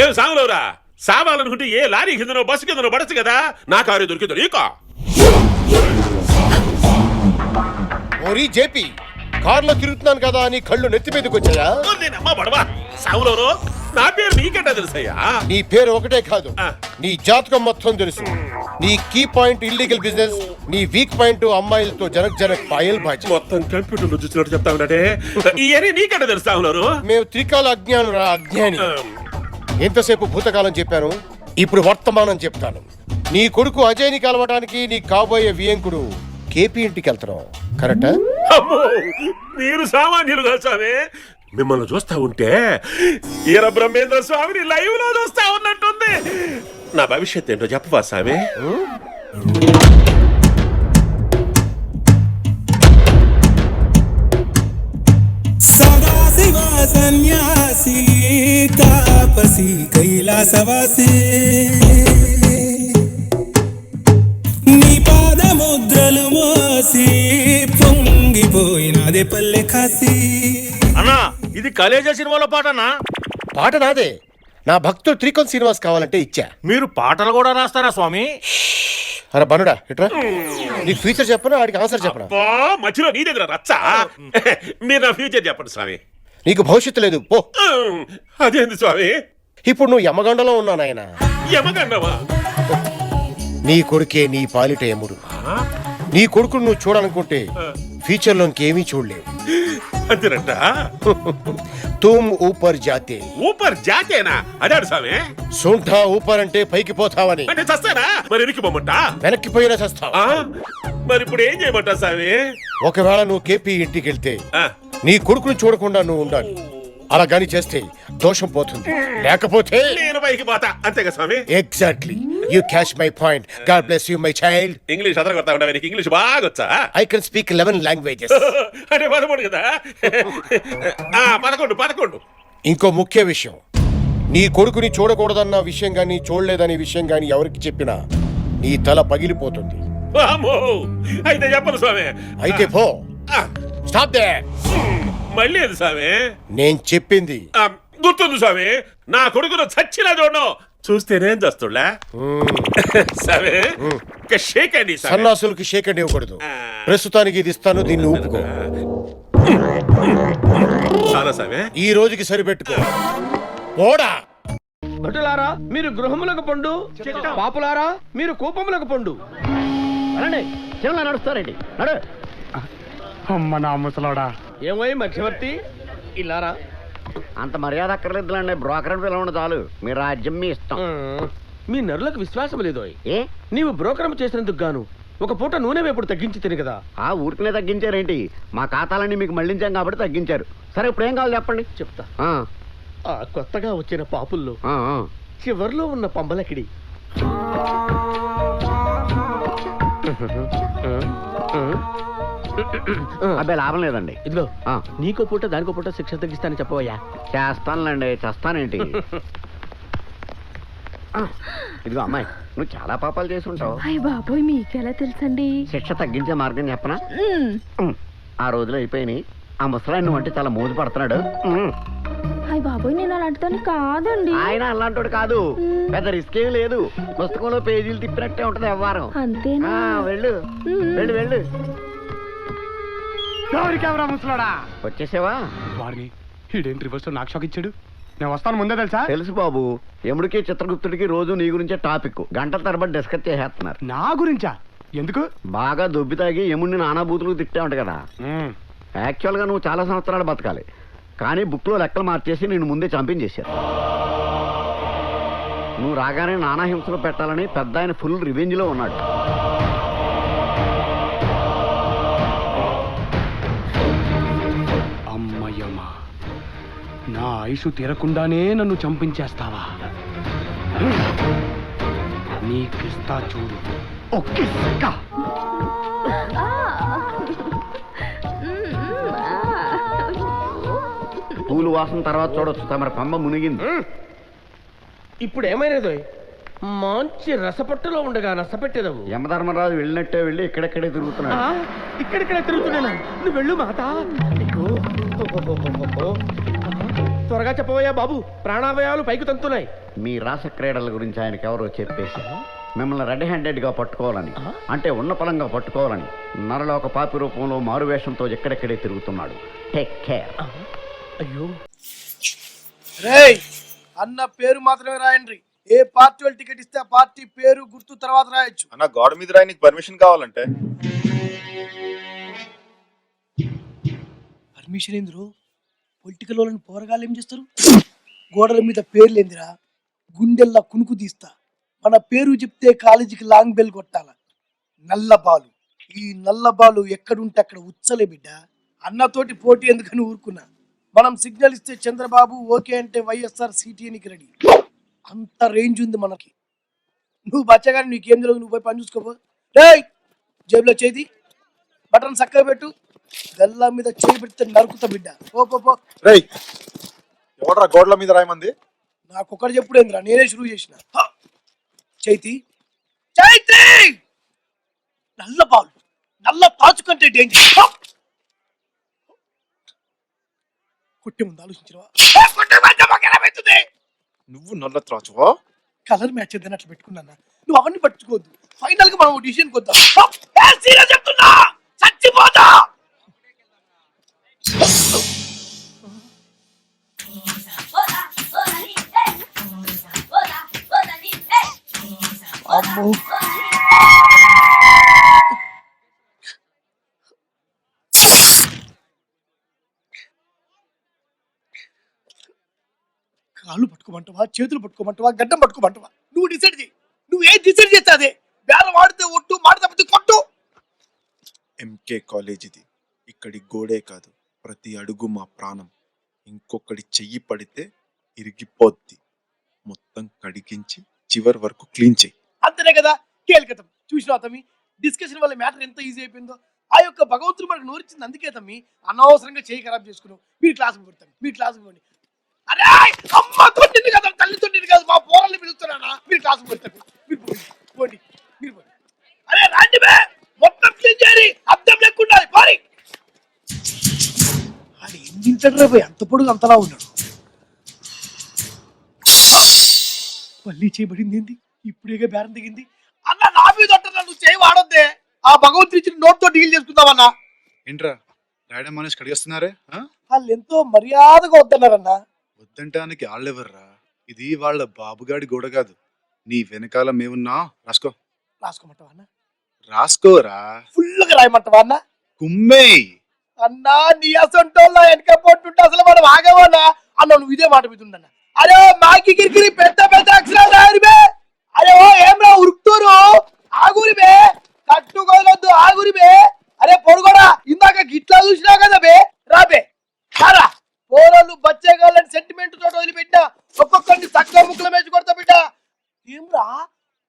Speaker 14: ఏం సాంగులోరా? సావాలనుకుంటే ఏ లారీ కిందనో బస్సు కిందనో పడచ్చు కదా. నా కారు దొరికిందో నీకా?
Speaker 15: ఓరి జేపీ, కార్లో తిరుగుతున్నాను కదా అని కళ్ళు నెత్తి మీదకి వచ్చాయా?
Speaker 14: నేనమ్మా బడవా సావులోరు. నా పేరు నీకెట్టా తెలుసయ్యా?
Speaker 15: నీ పేరు ఒకటే కాదు, నీ జాతకం మొత్తం తెలుసు. నీ కీ పాయింట్ ఇల్లీగల్ బిజినెస్, నీ వీక్ పాయింట్ అమ్మాయిలతో జనక్ పాయల్ బాజీ.
Speaker 14: మొత్తం కంప్యూటర్లో చూసినట్టు చెప్తా ఉంటే ఇవన్నీ నీకెట్టా తెలుసు సావులోరు?
Speaker 15: మేము త్రికాల అజ్ఞానురా, అజ్ఞాని. ఎంతసేపు భూతకాలం చెప్పాను, ఇప్పుడు వర్తమానం చెప్తాను. నీ కొడుకు అజయ్ని కలవడానికి నీ కాబోయే వియంకుడు కేపీ ఇంటికి వెళ్తున్నావు, కరెక్టా?
Speaker 14: అమ్మో, మీరు సామాన్యులు కాదు స్వామి. మిమ్మల్ని చూస్తా ఉంటే ఈర బ్రహ్మేంద్ర స్వామిని లైవ్ లో చూస్తా ఉన్నట్టుంది. నా భవిష్యత్ ఏంటో చెప్పవా స్వామి?
Speaker 18: సదాశివ సన్యాసి తాపసి కైలాసవాసి, నీ పాదముద్రలు మోసి పొంగిపోయినదే పల్లె కాసి.
Speaker 15: అన్నా, ఇది కలేజా సినిమాలో పాటనా? పాట నాదే. నా భక్తుడు త్రికోన్ శ్రీనివాస్ కావాలంటే ఇచ్చా.
Speaker 12: మీరు పాటలు కూడా రాస్తారా స్వామి?
Speaker 15: అరే బనుడా ఇట్రా, నీకు ఫ్యూచర్ చెప్పనా ఆడికి ఆన్సర్ చెప్పనా?
Speaker 14: మధ్యలో నీ దగ్గర రచ్చా? మీరు నా ఫ్యూచర్ చెప్పండి స్వామి.
Speaker 15: నీకు భవిష్యత్తు లేదు పో.
Speaker 14: అదేంది స్వామి?
Speaker 15: ఇప్పుడు నువ్వు యమగండలో ఉన్నావు నాయన.
Speaker 14: యమగండమా?
Speaker 15: నీ కొడుకే నీ పాలిట యముడు. నీ కొడుకును నువ్వు చూడాలనుకుంటే ఫ్యూచర్ లో ఇంకేమీ చూడలేవు.
Speaker 14: అంతేనంట?
Speaker 15: తుమ్ ఊపర్ జాతే.
Speaker 14: ఊపర్ జాతేనా? అదాడు స్వామి.
Speaker 15: సొంఠా ఊపర్ అంటే పైకి పోతావని.
Speaker 14: అంటే చస్తానా? మరి వెనక్కి పోమంటా?
Speaker 15: వెనక్కి పోయినా చస్తావా?
Speaker 14: మరి ఇప్పుడు ఏం చేయమంటా స్వామి?
Speaker 15: ఒకవేళ నువ్వు కేపీ ఇంటికి వెళ్తే నీ కొడుకును చూడకుండా నువ్వు ఉండాలి. అలా గాని చేస్తే దోషం పోతుంది, లేకపోతే
Speaker 14: నేను పైకి పోతా. అంతేగా స్వామి?
Speaker 15: Exactly, you catch my point. God bless you my child.
Speaker 14: English అదర కొడతా ఉంటా. నీకు ఇంగ్లీష్ బాగా వచ్చా?
Speaker 15: I can speak 11 languages.
Speaker 14: అంటే 13 కదా? 11.
Speaker 15: ఇంకో ముఖ్య విషయం, నీ కొడుకుని చూడకూడదన్న విషయం గాని చూడలేదనే విషయం గాని ఎవరికి చెప్పినా నీ తల పగిలిపోతుంది.
Speaker 14: అయితే చెప్పను స్వామి.
Speaker 15: అయితే పో. Stop there.
Speaker 14: మళ్ళీ అది స్వామి?
Speaker 15: నేను చెప్పింది
Speaker 14: గుర్తుంది స్వామి. నా కొడుకును చచ్చినా చూడను. చూస్తేనేం చేస్తుడా స్వామి? షేక్ అండి.
Speaker 15: సన్నాసులకి షేక్ అండ్ ఇవ్వకూడదు. ప్రస్తుతానికి ఇది ఇస్తాను, దీన్ని ఊపుకో. ఈ రోజుకి సరిపెట్టుకో. ఓడా
Speaker 10: భటులారా మీరు గృహములకు పండు, పాపులారా మీరు కూపములకు పండు. నడుస్తారండి. నడు.
Speaker 15: అమ్మ నా ముసలోడా.
Speaker 10: ఏమై మధ్యవర్తి ఇల్లారా?
Speaker 19: అంత మర్యాద అక్కర్లేదులండి, బ్రోకర్ పిలవండి చాలు. మీ రాజ్యం మీ ఇష్టం.
Speaker 10: మీ నరులకు విశ్వాసం లేదో? ఏ నీవు బ్రోకరం చేసినందుకు గాను ఒక పూట నూనె వేపుడు తగ్గించి తిని కదా.
Speaker 19: ఆ ఊరికనే తగ్గించారేంటి? మా ఖాతాలన్నీ మీకు మళ్ళించాం కాబట్టి తగ్గించారు. సరే ఇప్పుడు ఏం కావాలి చెప్పండి.
Speaker 10: చెప్తా. ఆ కొత్తగా వచ్చిన పాపుల్లో చివర్లో ఉన్న పంబలకిడి
Speaker 19: అబ్బాయి లాభం లేదండి.
Speaker 10: ఇదిగో నీకో పూట దానికో పూట శిక్ష తగ్గిస్తానని చెప్పవయ్యా.
Speaker 19: చేస్తానులేండి, చేస్తానేంటి? ఇదిగో అమ్మాయి, నువ్వు చాలా పాపాలు చేసి ఉంటావు.
Speaker 2: అయ్య బాబోయ్, మీకెలా తెలుసండి?
Speaker 19: శిక్ష తగ్గించే మార్గం చెప్పనా? ఆ రోజులు అయిపోయినాయి. ఆ ముసలాయన నువ్వు అంటే చాలా మోజు పడుతున్నాడు.
Speaker 2: అయ్య బాబోయ్, నేను అలాంటితోని కాదండి.
Speaker 19: ఆయన అలాంటి కాదు, పెద్ద రిస్క్ ఏం లేదు. పుస్తకంలో పేజీలు తిప్పినట్టే ఉంటది వ్యవహారం.
Speaker 2: అంతేనా?
Speaker 19: వెళ్ళు వెళ్ళు వెళ్ళు.
Speaker 15: ముసలాడా
Speaker 19: వచ్చేసావా?
Speaker 15: వారిని ఈడేంటి రివర్స్ నాకు షాక్ ఇచ్చాడు.
Speaker 3: నేను వస్తాను ముందే తెలుసా?
Speaker 19: తెలుసు బాబు, ఎముడికి చిత్రగుప్తుడికి రోజు నీ గురించే టాపిక్, గంటల తరబడి డిస్కస్ చేసేస్తున్నారు.
Speaker 3: నా గురించా? ఎందుకు?
Speaker 19: బాగా దొబ్బి తాగి ఎముడిని నానాబూతులకు తిట్టావుంట కదా. యాక్చువల్గా నువ్వు చాలా సంవత్సరాలు బతకాలి, కానీ బుక్లో లెక్కలు మార్చేసి నేను ముందే చంపించేశారు. నువ్వు రాగానే నానా హింసలు పెట్టాలని పెద్ద ఆయన ఫుల్ రివెంజ్లో ఉన్నాడు.
Speaker 3: అమ్మయ్యమ్మా, నా ఆయుషు తీరకుండానే నన్ను చంపించేస్తావా? నీకిస్తా చూడు.
Speaker 19: పూలు వాసన తర్వాత చూడొచ్చు, తమరి పంబ మునిగింది.
Speaker 10: ఇప్పుడు ఏమైనదో మంచి రసపట్టులో ఉండగా నష్టపెట్టేదవు.
Speaker 19: యమధర్మరాజు వెళ్ళినట్టే వెళ్ళి ఇక్కడెక్కడే తిరుగుతున్నాడు.
Speaker 10: ఇక్కడిక్కడ తిరుగుతున్నాను. నువ్వు వెళ్ళు మాత. త్వరగా చెప్పవయ్యా బాబు, ప్రాణావయాలు పైకి తంతున్నాయి.
Speaker 19: మీ రాస క్రీడల గురించి ఆయనకి ఎవరో చెప్పేశారు. మిమ్మల్ని రెడ్ హ్యాండెడ్ గా పట్టుకోవాలని, అంటే ఉన్న పలంగా పట్టుకోవాలని నరలోక పాపి రూపంలో మారువేషంతో ఎక్కడెక్కడే తిరుగుతున్నాడు. Take care.
Speaker 10: అయ్యో,
Speaker 20: రేయ్, అన్న పేరు మాత్రమే రాయండి. ఏ పార్టీ వాళ్ళు టికెట్ ఇస్తే ఆ పార్టీ పేరు గుర్తు తర్వాత రాయొచ్చు.
Speaker 16: అన్న గోడ మీద రాయనికి పర్మిషన్ కావాలంటే
Speaker 20: పర్మిషన్ ఏందిరు? పొలిటికల్ వాళ్ళని పోరగాళ్ళు ఏం చేస్తారు? గోడల మీద పేర్లు ఏందిరా? గుండెల్లా కునుకు తీస్తా. మన పేరు చెప్తే కాలేజీకి లాంగ్ బెల్ కొట్టాల. నల్లబాలు, ఈ నల్లబాలు ఎక్కడుంటే అక్కడ ఉచ్చలే బిడ్డ. అన్నతోటి పోటీ ఎందుకని ఊరుకున్నా. మనం సిగ్నల్ ఇస్తే చంద్రబాబు ఓకే అంటే వైఎస్ఆర్ సిటీనికి రెడీ. అంత రేంజ్ ఉంది మనకి. నువ్వు బచ్చగాని నీకేం తెలియదు, నువ్వు పోయి పని చూసుకోపో. రేయ్, జేబులో చేతి బటన్ చక్కగా పెట్టు. గల్లా మీద చేయి పెడితే నరుకుతా బిడ్డ. పో.
Speaker 16: రేయ్, ఎవడ్రా గోడల మీద రాయమంది?
Speaker 20: నాకొకటి చెప్పుడేంద్రా, నేనే షురూ చేసిన. చైతి నల్ల బాల్, నల్ల తాచు కంటే డేంజర్. కొట్టే ముందు ఆలోచించవా?
Speaker 16: నువ్వు నల్ల త్రాచువా?
Speaker 20: కలర్ మ్యాచ్ ఏదైనా అట్లా పెట్టుకున్నా. నువ్వు అవన్నీ పట్టుకోవద్దు. ఫైనల్ గా మనం డిసిషన్ కొద్దాం. చెప్తున్నా, చచ్చిపోతా. అమ్మో, కాళ్ళు పట్టుకోమంటావా, చేతులు పట్టుకోమంటావా, గడ్డం పట్టుకోమంటావా? నువ్వు డిసైడ్ చేయి. నువ్వు ఏం డిసైడ్ చేస్తా అదే. బేరం ఆడితే ఒట్టు, మాట తప్పితే కొట్టు.
Speaker 16: ఎంకే కాలేజ్ ఇది. ఇక్కడి గోడే కాదు, ప్రతి అడుగు మా ప్రాణం. ఇంకొకటి చెయ్యి పడితే ఇరిగిపోద్ది. మొత్తం కడిగించి చివరి వరకు క్లీన్ చెయ్యి.
Speaker 20: అంతనే కదా కేల్కతం. చూసినా తమ్మి, డిస్కషన్ వల్ల మ్యాటర్ ఎంత ఈజీ అయిపోయిందో. ఆ యొక్క భగవంతుడు మనకు నోరిచ్చింది అందుకే తమ్మి. అనవసరంగా చేయి ఖరాబ్ చేసుకున్నావు. మీ క్లాస్ పోతాం, మీ క్లాస్ పోండి. అరే అమ్మ తొట్టింది కదా, తల్లి తొట్టింది కాదు, మా పోరాళ్ళు పిలుస్తున్నానా? మీరు క్లాస్ పోతారు, మీరు పోండి, మీరు పోండి. అరే రాండి బే, మొత్తం క్లీన్ చేయాలి, అద్దం లేకుండా పారి. అది ఎన్నింటాడు పోయి, అంత పొడుగు అంతలా ఉన్నాడు. మళ్ళీ చేయబడింది ఏంటి? ఇప్పుడేగా బేరం దిగింది. అన్న నా మీద అంటున్నా, నువ్వు చేయి వాడొద్దే. ఆ భగవంతుడి ఇచ్చిన నోట్తో డీల్ చేసుకుందామన్నా.
Speaker 16: ఏంట్రా రాయడం మనిషి కడిగేస్తున్నారే?
Speaker 20: వాళ్ళు ఎంతో మర్యాదగా వద్దన్నారన్నా.
Speaker 16: వద్దంటానికి వాళ్ళెవర్రా? ఇది వాళ్ళ బాబుగాడి గోడ కాదు. నీ వెనకాల మేమున్నా. రాసుకో.
Speaker 20: రాసుకోమంటావా అన్న?
Speaker 16: రాసుకోరా.
Speaker 20: ఫుల్గా రాయమంటావా అన్న?
Speaker 16: కుమ్మే
Speaker 20: అన్నా, నీ అసంటోళ్ళ వెనక పోతుంటే అసలు మనం ఆగవన్నా అన్న. నువ్వు ఇదే మాట మీద ఉండన్నా. అరే మాకి గిరిగిరి పెద్ద పెద్ద అక్షరాలు రాయరిబే. అరే ఓ ఏమ్రా ఉరుకుతూరు, ఆగురిబే, కట్టుకోవద్దు, ఆగురిబే. అరే పొడుగోడా, ఇందాక గిట్లా చూసినా కదా బే. రాబే రారా. పోరాళ్ళు బచ్చేగాళ్ళని సెంటిమెంట్ తోటి వదిలిపెట్టినా ఒక్కొక్కరిని తక్కువ ముక్కలు మేచి కొడతా బిడ్డ. ఏమ్రా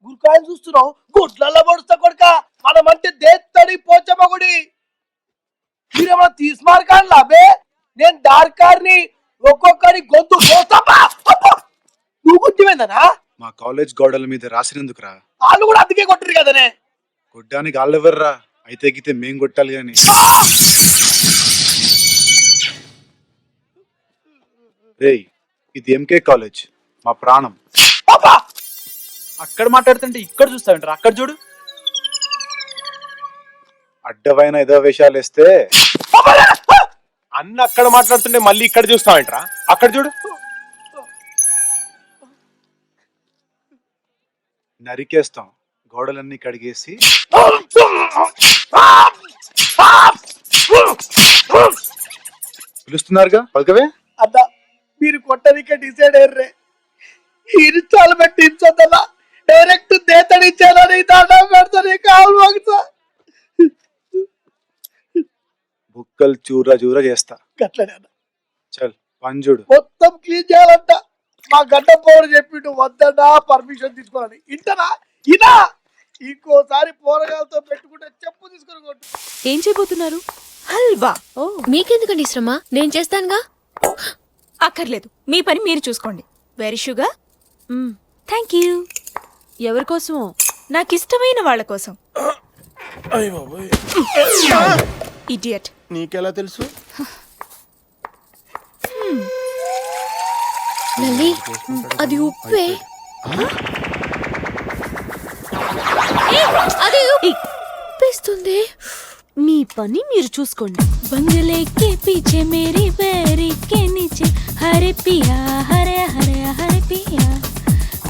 Speaker 20: గురికాయలు చూస్తున్నావు? గుడ్లల్లో పొడుస్తా కొడుక. మనమంటే దేత్తడి పోచమ్మగుడి. మీరేమన్నా తీసుమార్కాను లాబే. నేను డార్కార్ని, ఒక్కొక్కరి గొంతు పోస్తాపా. నువ్వు గుర్తిపోయిందనా?
Speaker 16: మా కాలేజ్ గోడల మీద రాసినందుకురా.
Speaker 20: వాళ్ళు కూడా అందుకే కొట్టరు కదనే.
Speaker 16: కొట్టడానికి వాళ్ళెవర్రా? అయితే గితే మేం కొట్టాలి గాని. రేయ్, ఇది ఎంకే కాలేజ్, మా ప్రాణం.
Speaker 1: అక్కడ మాట్లాడుతుంటే ఇక్కడ చూస్తావేంటారా? అక్కడ చూడు.
Speaker 16: అడ్డమైన ఏదో వేషాలు వేస్తే
Speaker 3: అన్న అక్కడ మాట్లాడుతుంటే మళ్ళీ ఇక్కడ చూస్తావేంట్రా? అక్కడ చూడు.
Speaker 16: నరికేస్తాం, గోడలన్నీ కడిగేసి. పిలుస్తున్నారుగా పలకవే.
Speaker 20: అన్నా మీరు కొట్టనికే డిసైడ్ అయ్యర్రే. ఇన్స్టాల్మెంట్ ఇచ్చొద్దన్నా, డైరెక్ట్ దేతడి ఇచ్చానని దండం పెడతాను. కావాలి ఒకసా
Speaker 16: బుక్కలు చూరా చేస్తా.
Speaker 20: గట్లనే అన్న,
Speaker 16: చల్ పంజుడు.
Speaker 20: మొత్తం క్లీన్ చేయాలంట. మా గడ్డ పౌరు చెప్పిండు వద్దన్నా పర్మిషన్ తీసుకోవాలని. ఇంటనా ఇనా ఇంకోసారి పోరగాలతో పెట్టుకుంటే చెప్పు తీసుకొని కొట్టు.
Speaker 13: ఏం చేయబోతున్నారు? హల్వా. ఓ
Speaker 2: మీకెందుకండి శ్రమ, నేను చేస్తానుగా.
Speaker 13: అక్కర్లేదు, మీ పని మీరు చూసుకోండి. Very sugar. Thank you. ఎవరి కోసమో? నాకు ఇష్టమైన వాళ్ళ కోసం. ఇడియట్.
Speaker 15: నీకెలా తెలుసు?
Speaker 2: లలి, అది ఉప్పే. అది ఉప్పేస్తుంది.
Speaker 13: మీ పని మీరు చూసుకోండి. బంగలే కే పీछे मेरी बैरी के नीचे हरे पिया हरे हरे हरे पिया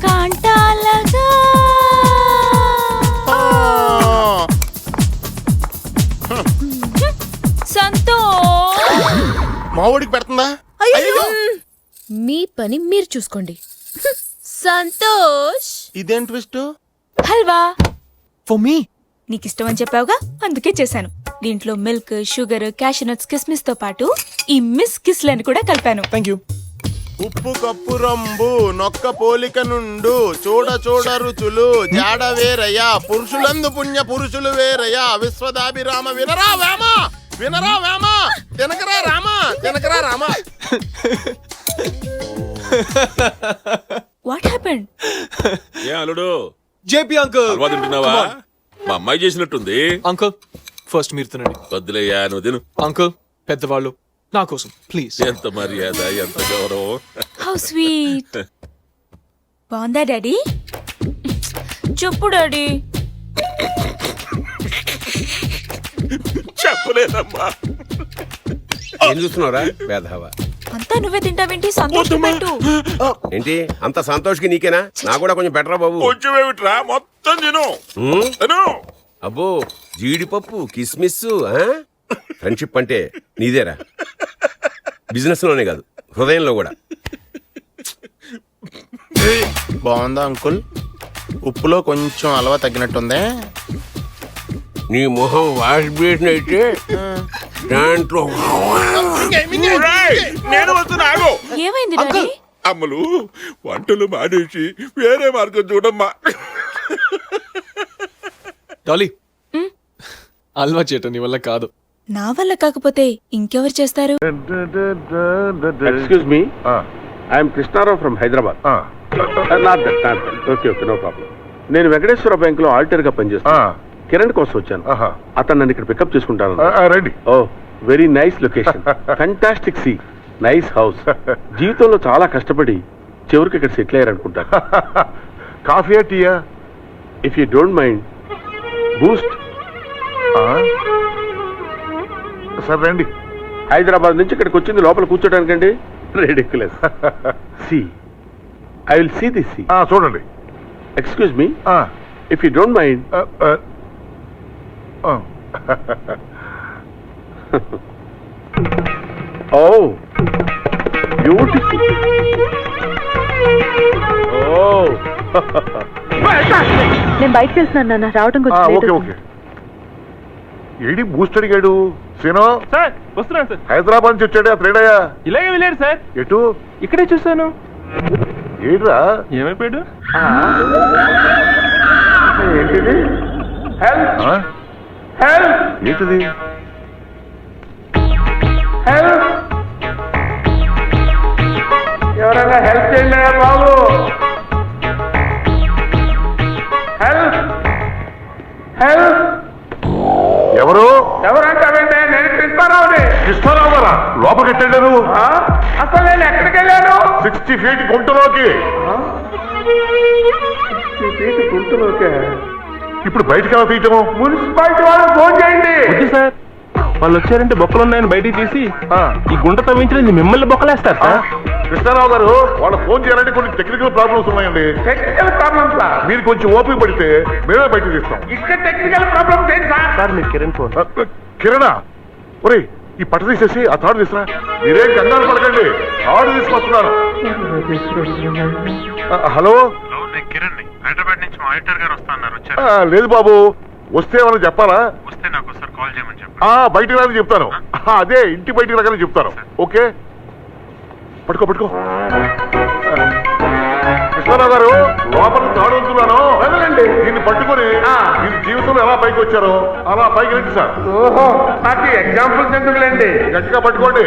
Speaker 13: कांटा लगा. సంతోష్
Speaker 15: మావోడికి పెడుతుందా?
Speaker 2: మీ పని మీరు చూసుకోండి. సంతోష్.
Speaker 15: ఇదేం ట్విస్ట్?
Speaker 13: Halwa
Speaker 12: for me.
Speaker 13: నీకు ఇష్టం అని చెప్పావుగా, అందుకే చేశాను. దీంట్లో మిల్క్, షుగర్, క్యాషనట్స్, కిస్మిస్ తో పాటు ఈ మిస్ కిస్లను కూడా కలిపాను.
Speaker 12: Thank you.
Speaker 15: ఉప్పు కప్పు రంబు నొక్క పోలిక నుండు చూడ చూడ రుచులు జాడ వేరయ్యా పురుషులందు పుణ్య పురుషులు వేరయ్యా విశ్వదాభిరామ వినరా వేమ వినరా వేమ తినకరా రామ తినకరా రామ.
Speaker 13: What happened?
Speaker 14: ఏ అల్లుడు,
Speaker 12: జేపీ అంకుల్.
Speaker 14: హల్వా తింటున్నావా? మా అమ్మాయి చేసినట్టుంది.
Speaker 12: అంకుల్ ఫస్ట్ మీరు తినండి.
Speaker 14: వద్దులేయ్యా, నువ్వు తిను.
Speaker 12: అంకుల్ పెద్దవాళ్ళు, నా కోసం ప్లీజ్.
Speaker 14: ఎంత మర్యాద, ఎంత గౌరవం.
Speaker 13: How sweet. బాగుందా డాడీ? చెప్పు డాడీ.
Speaker 14: చెప్పలేదమ్మా.
Speaker 21: ఏం చూస్తున్నావురా వేధవా?
Speaker 13: అంతా నువ్వే తింటావేంటి? సంతోష్ పెట్టు.
Speaker 21: ఏంటి అంత సంతోష్కి నీకేనా? నా కూడా కొంచెం బెటరా బాబు.
Speaker 14: కొంచెం ఏమిట్రా, మొత్తం తిను. తిను.
Speaker 21: అబ్బో జీడిపప్పు కిస్మిస్. ఫ్రెండ్షిప్ అంటే నీదేరా, బిజినెస్ లోనే కాదు హృదయంలో కూడా.
Speaker 15: బాగుందా అంకుల్? ఉప్పులో కొంచెం అలవా తగ్గినట్టుందే.
Speaker 21: నీ మొహం వాష్ బేసిన్ అయితే దాంట్లో
Speaker 14: నేను వస్తున్నా, ఆగు.
Speaker 13: ఏమైంది డాడీ?
Speaker 14: అమ్మలు వంటలు మానేసి వేరే మార్గం చూడమ్మా.
Speaker 12: డాలీ, హల్వా చేయటం నీ వల్ల కాదు.
Speaker 13: నా వల్ల కాకపోతే ఇంకెవరు చేస్తారు?
Speaker 5: Excuse me, I'm Krishnarao from Hyderabad. Not that. Okay okay, no problem. నేను వెంకటేశ్వర బ్యాంక్ లో ఆడిటర్ గా పనిచేస్తాను. కిరణ్ కోసం వచ్చాను. అతను నన్ను ఇక్కడ పికప్ చేసుకుంటాను.
Speaker 3: రండి.
Speaker 5: Oh very nice location, fantastic see, nice house. జీవితంలో చాలా కష్టపడి చివరికి ఇక్కడ సెటిల్ అయ్యారు అనుకుంటా.
Speaker 3: కాఫీయా టీయా?
Speaker 5: If you don't mind boost.
Speaker 3: సరే రండి.
Speaker 5: హైదరాబాద్ నుంచి ఇక్కడికి వచ్చింది లోపల కూర్చోడానికండి. Ridiculous. See I will see this see.
Speaker 3: చూడండి.
Speaker 5: Excuse me, if you don't mind. Oh beautiful. Oh
Speaker 22: నేను బయటకు వెళ్తున్నాను నాన్న, రావడం
Speaker 3: ఓకే ఓకే. ఏడి బూస్ట్ అడిగాడు సీనో?
Speaker 23: సార్ వస్తున్నాను సార్.
Speaker 3: హైదరాబాద్ నుంచి వచ్చాడు అతనేడయ్యా?
Speaker 23: ఇలాగే వెళ్ళాడు సార్.
Speaker 3: ఎటు?
Speaker 23: ఇక్కడే చూసాను.
Speaker 3: ఏడ్రా
Speaker 23: ఏమైపోయాడు?
Speaker 3: ఏంటిది? ఏంటిది?
Speaker 5: ఎవరైనా హెల్ప్ చేయండి బాబు. Help help.
Speaker 3: ఎవరు?
Speaker 5: ఎవరంటారంటే నేను కృష్ణారావుని.
Speaker 3: కృష్ణారావు గారా? లోపలికి వెళ్ళారు.
Speaker 5: అసలు నేను ఎక్కడికి వెళ్ళాను?
Speaker 3: 60 feet గుంటలోకి.
Speaker 5: 60 feet గుంటలోకే?
Speaker 3: ఇప్పుడు బయటకు ఎలా తీయటము?
Speaker 5: మున్సిపాలిటీ వాళ్ళకి ఫోన్ చేయండి.
Speaker 23: వద్దు సార్, వాళ్ళు వచ్చారంటే బొక్కలు ఉన్నాయని బయటికి తీసి ఈ గుంట తవ్వించలేదు మిమ్మల్ని బొక్కలేస్తారు సార్.
Speaker 5: కృష్ణారావు గారు వాళ్ళ ఫోన్ చేయాలంటే కొన్ని టెక్నికల్ ప్రాబ్లమ్స్ ఉన్నాయండి.
Speaker 20: టెక్నికల్ ప్రాబ్లమ్స్
Speaker 5: మీరు కొంచెం ఓపిక పడితే మేమే బయటకు తీస్తాం.
Speaker 20: ఇక్కడ టెక్నికల్ ప్రాబ్లమ్స్ ఏంటి సార్ మీరు కిరణ్ ఫోన్
Speaker 5: కిరణా, ఒరే ఈ పట్ట తీసేసి ఆ తాడు తీసురా. మీరేం కంగారు పడకండి, తాడు తీసుకొస్తున్నాను. హలో,
Speaker 4: హైదరాబాద్ నుంచి ఆడిటర్ గారు వస్తున్నారు.
Speaker 5: లేదు బాబు, వస్తే ఏమన్నా చెప్పాలా?
Speaker 4: వస్తే నాకు ఒకసారి కాల్ చేయమని చెప్పండి.
Speaker 5: బయటికి రాని చెప్తాను. అదే ఇంటి బయటికి రాగానే చెప్తాను. ఓకే, పట్టుకో పట్టుకో. కృష్ణారావు గారు, లోపల తాడు ఉంటున్నాను, దీన్ని పట్టుకొని మీరు జీవితంలో ఎలా పైకి వచ్చారో అలా పైకి రండి సార్.
Speaker 20: ఓహో, నాకు ఎగ్జాంపుల్స్ ఎందుకులేండి,
Speaker 5: గట్టిగా పట్టుకోండి.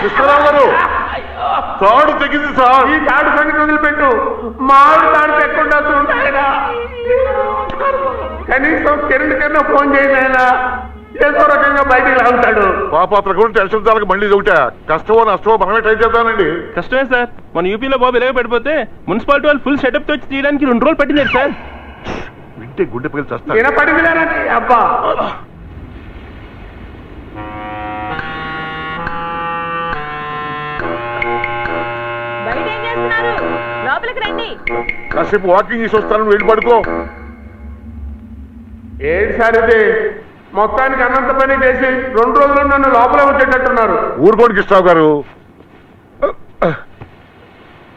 Speaker 5: కృష్ణారావు గారు, తాడు తెగింది సార్.
Speaker 20: ఈ తాడు సంగతి వదిలిపెట్టు, మామిడి తాడు తెక్కుండా ఉంటాయనా? కనీసం కిరణ్ కన్నా ఫోన్ చేయలేనా? ఏదో రకంగా బయటికి లాగుతాడు.
Speaker 5: పాపాత్ర కూడా టెన్షన్ చాలక మళ్ళీ ఒకట కష్టమో నష్టమో మనమే ట్రై చేద్దానండి.
Speaker 23: కష్టమే సార్, మన యూపీలో బాబు ఇలాగ పడిపోతే మున్సిపాలిటీ వాళ్ళు ఫుల్ సెటప్ తో వచ్చి తీయడానికి 2 రోజులు పట్టింది సార్.
Speaker 5: వింటే గుండె పగిలి చేస్తారు.
Speaker 20: వినపడిందిలేనండి అబ్బా.
Speaker 22: బయట ఏం చేస్తున్నారు? లోపలికి రండి.
Speaker 5: కాసేపు వాకింగ్ చేసి వస్తాను, వెళ్ళి పడుకో.
Speaker 20: ఏంటి సార్ ఇది? మొత్తానికి అన్నంత పని చేసి 2 రోజులు నన్ను లోపల వచ్చేటట్టున్నారు.
Speaker 5: ఊరుకోండి కృష్ణరావు గారు,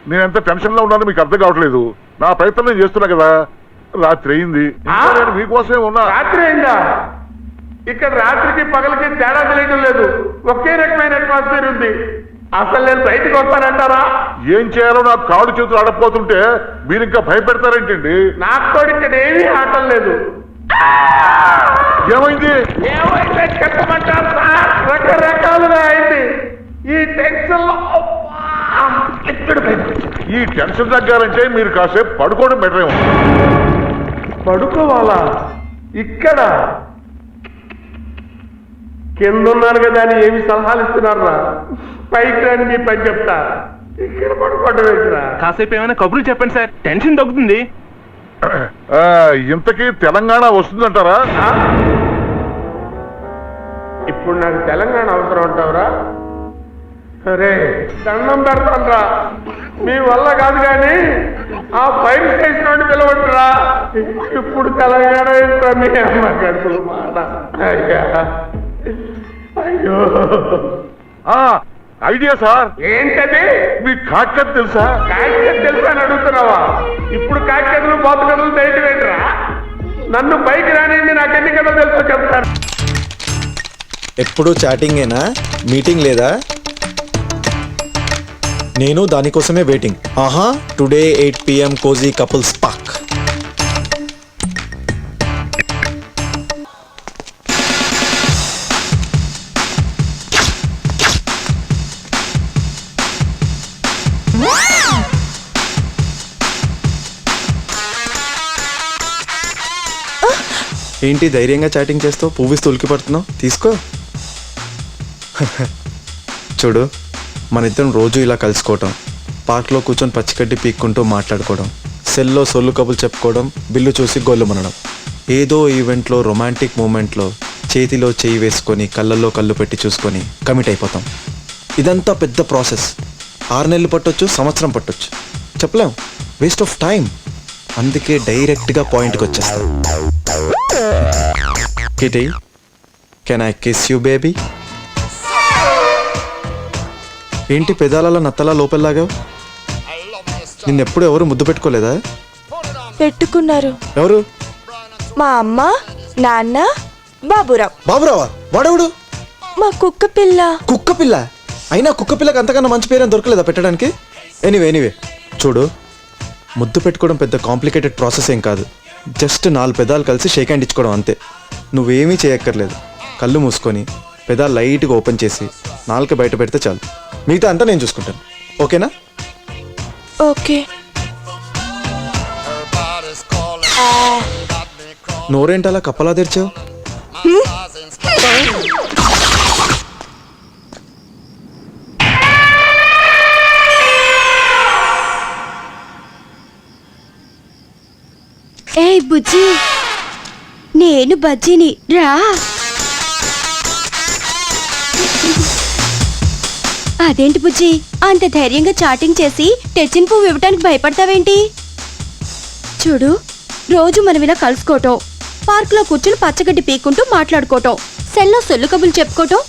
Speaker 5: నేనెంత టెన్షన్ లో ఉన్నానో మీకు అర్థం కావట్లేదు. నా ప్రయత్నం నేను చేస్తున్నా కదా. రాత్రి అయింది, నేను మీకోసమే ఉన్నా.
Speaker 20: రాత్రి అయిందా? ఇక్కడ రాత్రికి పగలకి తేడా తెలియడం లేదు, ఒకే రకమైన అట్మాస్ఫియర్ ఉంది. అసలు నేను బయటకు వస్తానంటారా?
Speaker 5: ఏం చేయాలో నాకు కాళ్ళు చేతులు ఆడపోతుంటే మీరు ఇంకా భయపెడతారేంటండి?
Speaker 20: నాకు కూడా ఇక్కడ ఏమీ ఆటం లేదు.
Speaker 5: ఏమైంది?
Speaker 20: ఏమైతే చెప్పమంటారు సార్, రకరకాలుగా అయింది. ఈ టెన్షన్ లో
Speaker 5: ఈ టెన్షన్ తగ్గాలంటే మీరు కాసేపు పడుకోవడం బెటర్ ఏమో.
Speaker 20: పడుకోవాలా? ఇక్కడ కింద ఉన్నారు కదా అని ఏమి సలహాలు ఇస్తున్నారా? పైకి రాని మీ పని చెప్తా, ఇక్కడ పడుకోవడం ఏంటిరా?
Speaker 23: కాసేపు ఏమైనా కబుర్లు చెప్పండి సార్, టెన్షన్ తగ్గుతుంది.
Speaker 5: ఇంతకీ తెలంగాణ వస్తుందంటారా?
Speaker 20: ఇప్పుడు నాకు తెలంగాణ అవసరం అంటావురా? సరే, దండం పెడతానరా, మీ వల్ల కాదు కానీ ఆ ఫైర్ స్టేషన్ నుండి పిలవట్టురా. ఇప్పుడు తెలంగాణ ఏంట్రా మీ అమ్మ కడుపులు మాట. అయ్యా, అయ్యో,
Speaker 5: ఐడియా సార్.
Speaker 20: ఏంటది?
Speaker 5: మీకు కాకత్ తెలుసా?
Speaker 20: కాకత్ తెలుసా అని అడుగుతున్నావా? ఇప్పుడు కాకతలు బాత కథలు తెలియటం ఏంట్రా? నన్ను పైకి రానింది, నాకు ఎన్ని కథలు తెలుసో చెప్తారు.
Speaker 16: ఎప్పుడు చాటింగేనా? మీటింగ్ లేదా? నేను దానికోసమే వెయిటింగ్. ఆహా, today 8 PM cosy couples park. ఏంటి ధైర్యంగా చాటింగ్ చేస్తావు? పువ్విస్తూ ఉలికి పడుతున్నావు, తీసుకో. చూడు, మన ఇద్దరం రోజు ఇలా కలుసుకోవటం, పార్క్లో కూర్చొని పచ్చిగడ్డి పీక్కుంటూ మాట్లాడుకోవడం, సెల్లో సొల్లు కబులు చెప్పుకోవడం, బిల్లు చూసి గొల్లు మనడం, ఏదో ఈవెంట్లో రొమాంటిక్ మూమెంట్లో చేతిలో చేయి వేసుకొని కళ్ళల్లో కళ్ళు పెట్టి చూసుకొని కమిట్ అయిపోతాం. ఇదంతా పెద్ద ప్రాసెస్. 6 నెలలు పట్టొచ్చు, సంవత్సరం పట్టొచ్చు, చెప్పలేం. Waste of time. అందుకే డైరెక్ట్గా పాయింట్కి వచ్చేస్తాం. Kitty, can I kiss you baby? ఏంటి పెదాల నత్తలా లోపల్లాగా? నిన్నెప్పుడు ఎవరు ముద్దు పెట్టుకోలేదా?
Speaker 6: పెట్టుకున్నారు.
Speaker 16: ఎవరు?
Speaker 6: మా అమ్మ, నాన్న, బాబురావు.
Speaker 16: బాబురావా? వాడెవడు?
Speaker 6: మా కుక్క పిల్ల.
Speaker 16: కుక్క పిల్ల? అయినా కుక్క పిల్లకి అంతకన్నా మంచి పేరేం దొరకలేదా పెట్టడానికి? ఎనీవే చూడు, ముద్దు పెట్టుకోవడం పెద్ద కాంప్లికేటెడ్ ప్రాసెస్ ఏం కాదు. జస్ట్ 4 పెదాలు కలిసి షేక్ హ్యాండ్ ఇచ్చుకోవడం అంతే. నువ్వేమీ చేయక్కర్లేదు. కళ్ళు మూసుకొని పెదాలు లైట్గా ఓపెన్ చేసి నాలుక బయట పెడితే చాలు. మిగతా అంతా నేను చూసుకుంటాను. ఓకేనా?
Speaker 6: ఓకే.
Speaker 16: నోరేంటలా కప్పలా తెరిచావు?
Speaker 6: ఏ బుజ్జి, నీ నేను బజ్జీని రా. అదేంటి బుజ్జి అంత ధైర్యంగా చాటింగ్ చేసి తెచ్చిన పువ్వు ఇవ్వటానికి భయపడతావేంటి? చూడు, రోజు మనం ఇలా కలుసుకోవటం, పార్క్ లో కూర్చుని పచ్చగడ్డి పీక్కుంటూ మాట్లాడుకోవటం, సెల్లో సొల్లు కబులు చెప్పుకోవటం,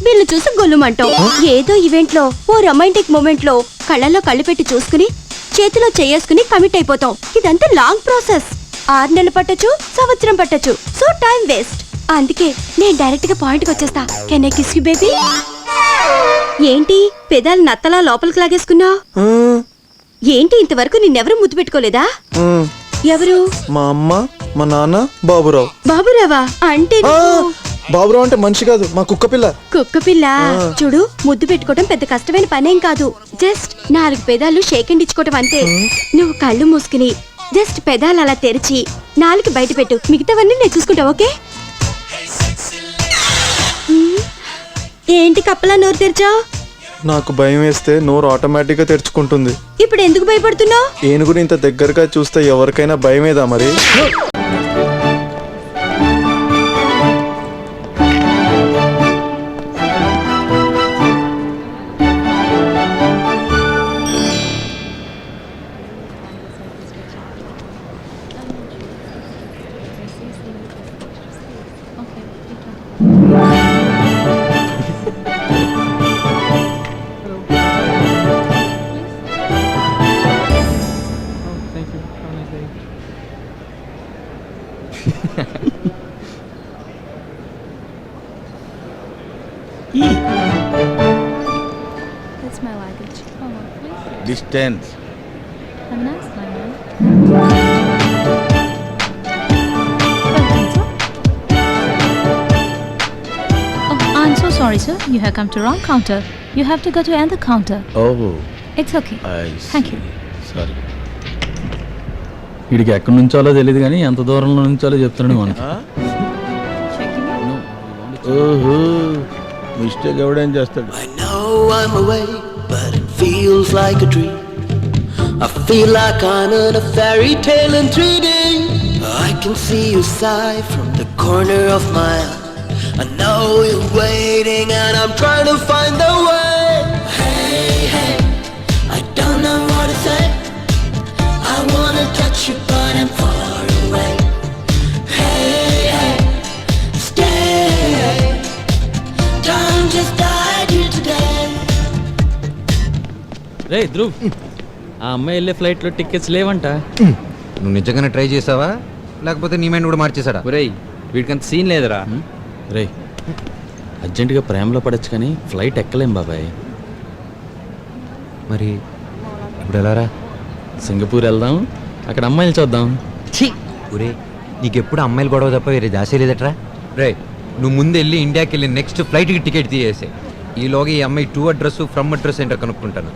Speaker 6: వీళ్ళు చూసి గొల్లుమంటాం. ఏదో ఈవెంట్ లో ఓ రొమాంటిక్ మూమెంట్ లో కళ్ళల్లో కళ్ళు పెట్టి చూసుకుని చేతిలో చేసుకుని కమిట్ అయిపోతాం. ఇదంతా లాంగ్ ప్రాసెస్. 6 నెలలు పట్టొచ్చు, సంవత్సరం పట్టొచ్చు. So time waste. అందుకే నేను డైరెక్ట్ గా పాయింట్కి వచ్చేస్తా. Can I kiss you baby? ఏంటి పెదాలు నత్తలా లోపలికి లాగేసుకున్నా? ఏంటి ఇంతవరకు నిన్నెవరూ ముద్దు పెట్టుకోలేదా? ఎవరు?
Speaker 7: మా అమ్మ, మా నాన్న, బాబురావు.
Speaker 6: బాబురావా? అంటే
Speaker 7: బాబురావు అంటే మనిషి కాదు, మా కుక్క పిల్ల.
Speaker 6: కుక్క పిల్ల. చూడు, ముద్దు పెట్టుకోవడం పెద్ద కష్టమైన పనేం కాదు. జస్ట్ 4 పెదాలు షేక్ అండ్ ఇచ్చుకోవటం అంతే. నువ్వు కళ్ళు మూసుకుని జస్ట్ పెదాలు అలా తెరిచి 4 బయట పెట్టు. మిగతావన్నీ నేను చూసుకుంటా, ఓకే? ఏంటి కప్పలా నోరు తెరిచావు?
Speaker 7: నాకు భయం వేస్తే నోరు ఆటోమేటిక్ గా తెరుచుకుంటుంది.
Speaker 6: ఇప్పుడు ఎందుకు భయపడుతున్నావు?
Speaker 7: ఏనుగుని ఇంత దగ్గరగా చూస్తే ఎవరికైనా భయమేదా మరి?
Speaker 13: That's my luggage. Oh, please.
Speaker 12: Distance.
Speaker 13: Have a nice time, man. Oh, I'm so sorry, sir. You have come to wrong counter. You have to go to another counter.
Speaker 12: ఓహో,
Speaker 13: It's okay.
Speaker 12: I
Speaker 13: Thank you.
Speaker 12: Sorry. వీడికి ఎక్కడి నుంచోలో తెలియదు కానీ ఎంత దూరంలో నుంచోలో చెప్తున్నాడు మనకి. ఓహో, మిస్టేక్ ఎవడేం చేస్తాడు?
Speaker 8: I know I'm awake, but it feels like a dream. I feel like I'm in a fairy tale in 3D. I can see you sigh from the corner of my eye. I know you're waiting and I'm trying to find the way. Hey, hey, I don't know what to say. I wanna touch you but I'm far away. Hey, hey, stay. Time just died here today.
Speaker 9: రే ధ్రువ్, ఆ అమ్మాయి వెళ్ళే ఫ్లైట్లో tickets లేవంట.
Speaker 24: నువ్వు నిజంగానే try చేసావా లేకపోతే నీ మైండ్ కూడా మార్చేశాడా?
Speaker 9: ఒరేయ్, వీడికంత సీన్ లేదురా. రే, అర్జెంటుగా ప్రేమలో పడచ్చు కానీ ఫ్లైట్ ఎక్కలేం బాబాయ్.
Speaker 24: మరి ఇప్పుడు ఎలారా?
Speaker 9: సింగపూర్ వెళ్దాం, అక్కడ అమ్మాయిలు చూద్దాం.
Speaker 24: ఛీ ఒరే, నీకెప్పుడు అమ్మాయిలు గొడవ తప్ప వేరే జాసే లేదట్రా. రే, నువ్వు ముందు వెళ్ళి ఇండియాకి వెళ్ళి నెక్స్ట్ ఫ్లైట్కి టికెట్ తీయేసే. ఈలోగా ఈ అమ్మాయి టు అడ్రస్ ఫ్రమ్ అడ్రస్ ఏంటో కనుక్కుంటాను.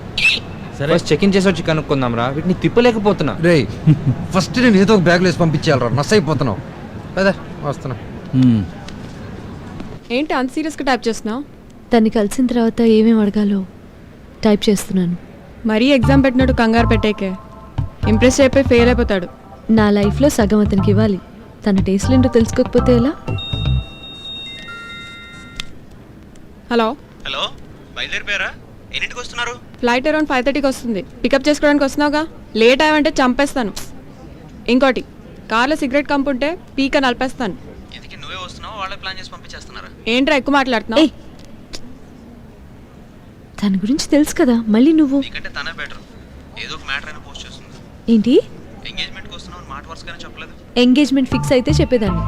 Speaker 9: సరే, చెక్ ఇన్ చేసి వచ్చి కనుక్కుందాం రా. వీటిని తిప్పలేకపోతున్నా.
Speaker 24: రే, ఫస్ట్ నేను ఏదో ఒక బ్యాగ్లో వేసి పంపించేయాలరా, నస్ అయిపోతున్నావు. కదా వస్తున్నా.
Speaker 25: ఏంటి అంత సీరియస్గా టైప్ చేస్తున్నావు?
Speaker 13: తన్ని కలిసిన తర్వాత ఏమేమి అడగాలో టైప్ చేస్తున్నాను.
Speaker 25: మరీ ఎగ్జామ్ పెట్టినట్టు కంగారు పెట్టేకే. ఇంప్రెస్ అయిపోయి ఫెయిల్ అయిపోతాడు.
Speaker 13: నా లైఫ్లో సగం అతనికి ఇవ్వాలి. తన టేస్ట్లు ఏంటో తెలుసుకోకపోతే ఎలా?
Speaker 25: హలో
Speaker 10: హలో, బయలుదేరిపోయారా? ఎన్నింటికి వస్తున్నారు?
Speaker 25: ఫ్లైట్ అరౌండ్ 5:30కి వస్తుంది. పికప్ చేసుకోవడానికి వస్తున్నావుగా. లేట్ అయ్యామంటే చంపేస్తాను. ఇంకోటి, కార్లో సిగరెట్ కంపుంటే పీక నలిపేస్తాను.
Speaker 10: ఎందుకు నువ్వే వస్తున్నావు? వాళ్ళే ప్లాన్ చేసి పంపించేస్తున్నారా?
Speaker 25: ఏంట్రా ఎక్కువ మాట్లాడుతున్నావు?
Speaker 13: తన గురించి తెలుసు కదా, మళ్ళీ నువ్వు.
Speaker 10: నీకంటే తనే బెటర్. ఏదో ఒక మ్యాటర్ అయినా పోస్ట్ చేస్తుంది.
Speaker 13: ఏంటి?
Speaker 10: ఎంగేజ్మెంట్కి వస్తున్నావు మాట వరుసగానే చెప్పలేదు.
Speaker 13: ఎంగేజ్మెంట్ ఫిక్స్ అయితే చెప్పేదాన్ని.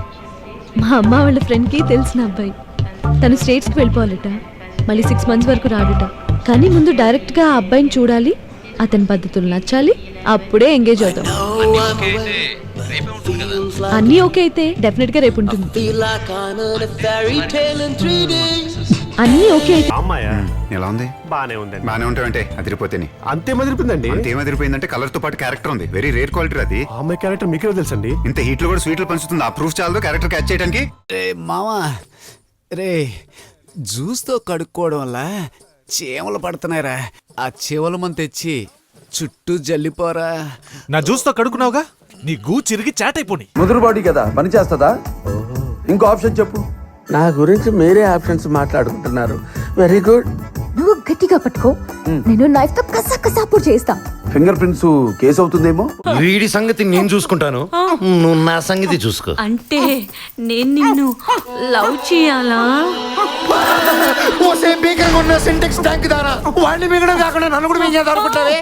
Speaker 13: మా అమ్మ వాళ్ళ ఫ్రెండ్కి తెలిసిన అబ్బాయి. తను స్టేట్స్కి వెళ్ళిపోవాలట. మళ్ళీ 6 months వరకు రాడుట. కానీ ముందు డైరెక్ట్గా ఆ అబ్బాయిని చూడాలి, అతని పద్ధతులు నచ్చాలి, అప్పుడే ఎంగేజ్ అవుతాం. అన్నీ ఓకే అయితే డెఫినెట్గా రేపు ఉంటుంది. అన్నీ ఓకే అయితే.
Speaker 4: అమ్మాయా ఎలా ఉంది?
Speaker 5: బానే ఉందండి.
Speaker 4: బానే ఉంటావంటే అదిరిపోతేని.
Speaker 5: అంతే మదిరిపోయిందండి.
Speaker 4: అంతేం అదిరిపోయిందంటే కలర్ తో పాటు క్యారెక్టర్ ఉంది. వెరీ రేర్ క్వాలిటీ అది.
Speaker 5: అమ్మాయి క్యారెక్టర్ మీకే తెలుసండి.
Speaker 4: ఇంత హీట్ లో కూడా స్వీట్లు పంచుతుంది. ఆ ప్రూఫ్ చాలదు క్యారెక్టర్ క్యాచ్ చేయడానికి.
Speaker 26: మామా రే, జ్యూస్తో కడుక్కోవడం వల్ల చీమలు పడుతున్నాయిరా. ఆ చీమల మంది తెచ్చి చుట్టూ జల్లిపోరా.
Speaker 27: నా జ్యూస్తో కడుక్కున్నావుగా, నీ గూ చిరిగి చాట్ అయిపోయి.
Speaker 28: ముదురు బాడీ కదా, పని చేస్తుందా?
Speaker 15: ఇంకో ఆప్షన్ చెప్పు. నా గురించి మీరే ఆప్షన్స్ మాట్లాడుకుంటున్నారు. Very good.
Speaker 13: నువ్వు గట్టిగా పట్టుకో, నేను నైఫ్ తో కసా కసాపూర్ చేస్తా.
Speaker 15: ఫింగర్ ప్రింట్స్ కేసు అవుతుందేమో.
Speaker 12: వీడి సంగతి నేను చూసుకుంటాను, నువ్వు నా సంగతి చూసుకో.
Speaker 22: అంటే నేను నిన్ను లవ్ చేయాలా?
Speaker 12: సింటెక్స్ ట్యాంక్ దారా వాడిని మిగడం కాకుండా నన్ను కూడా మేము చేద్దాం అనుకుంటావే.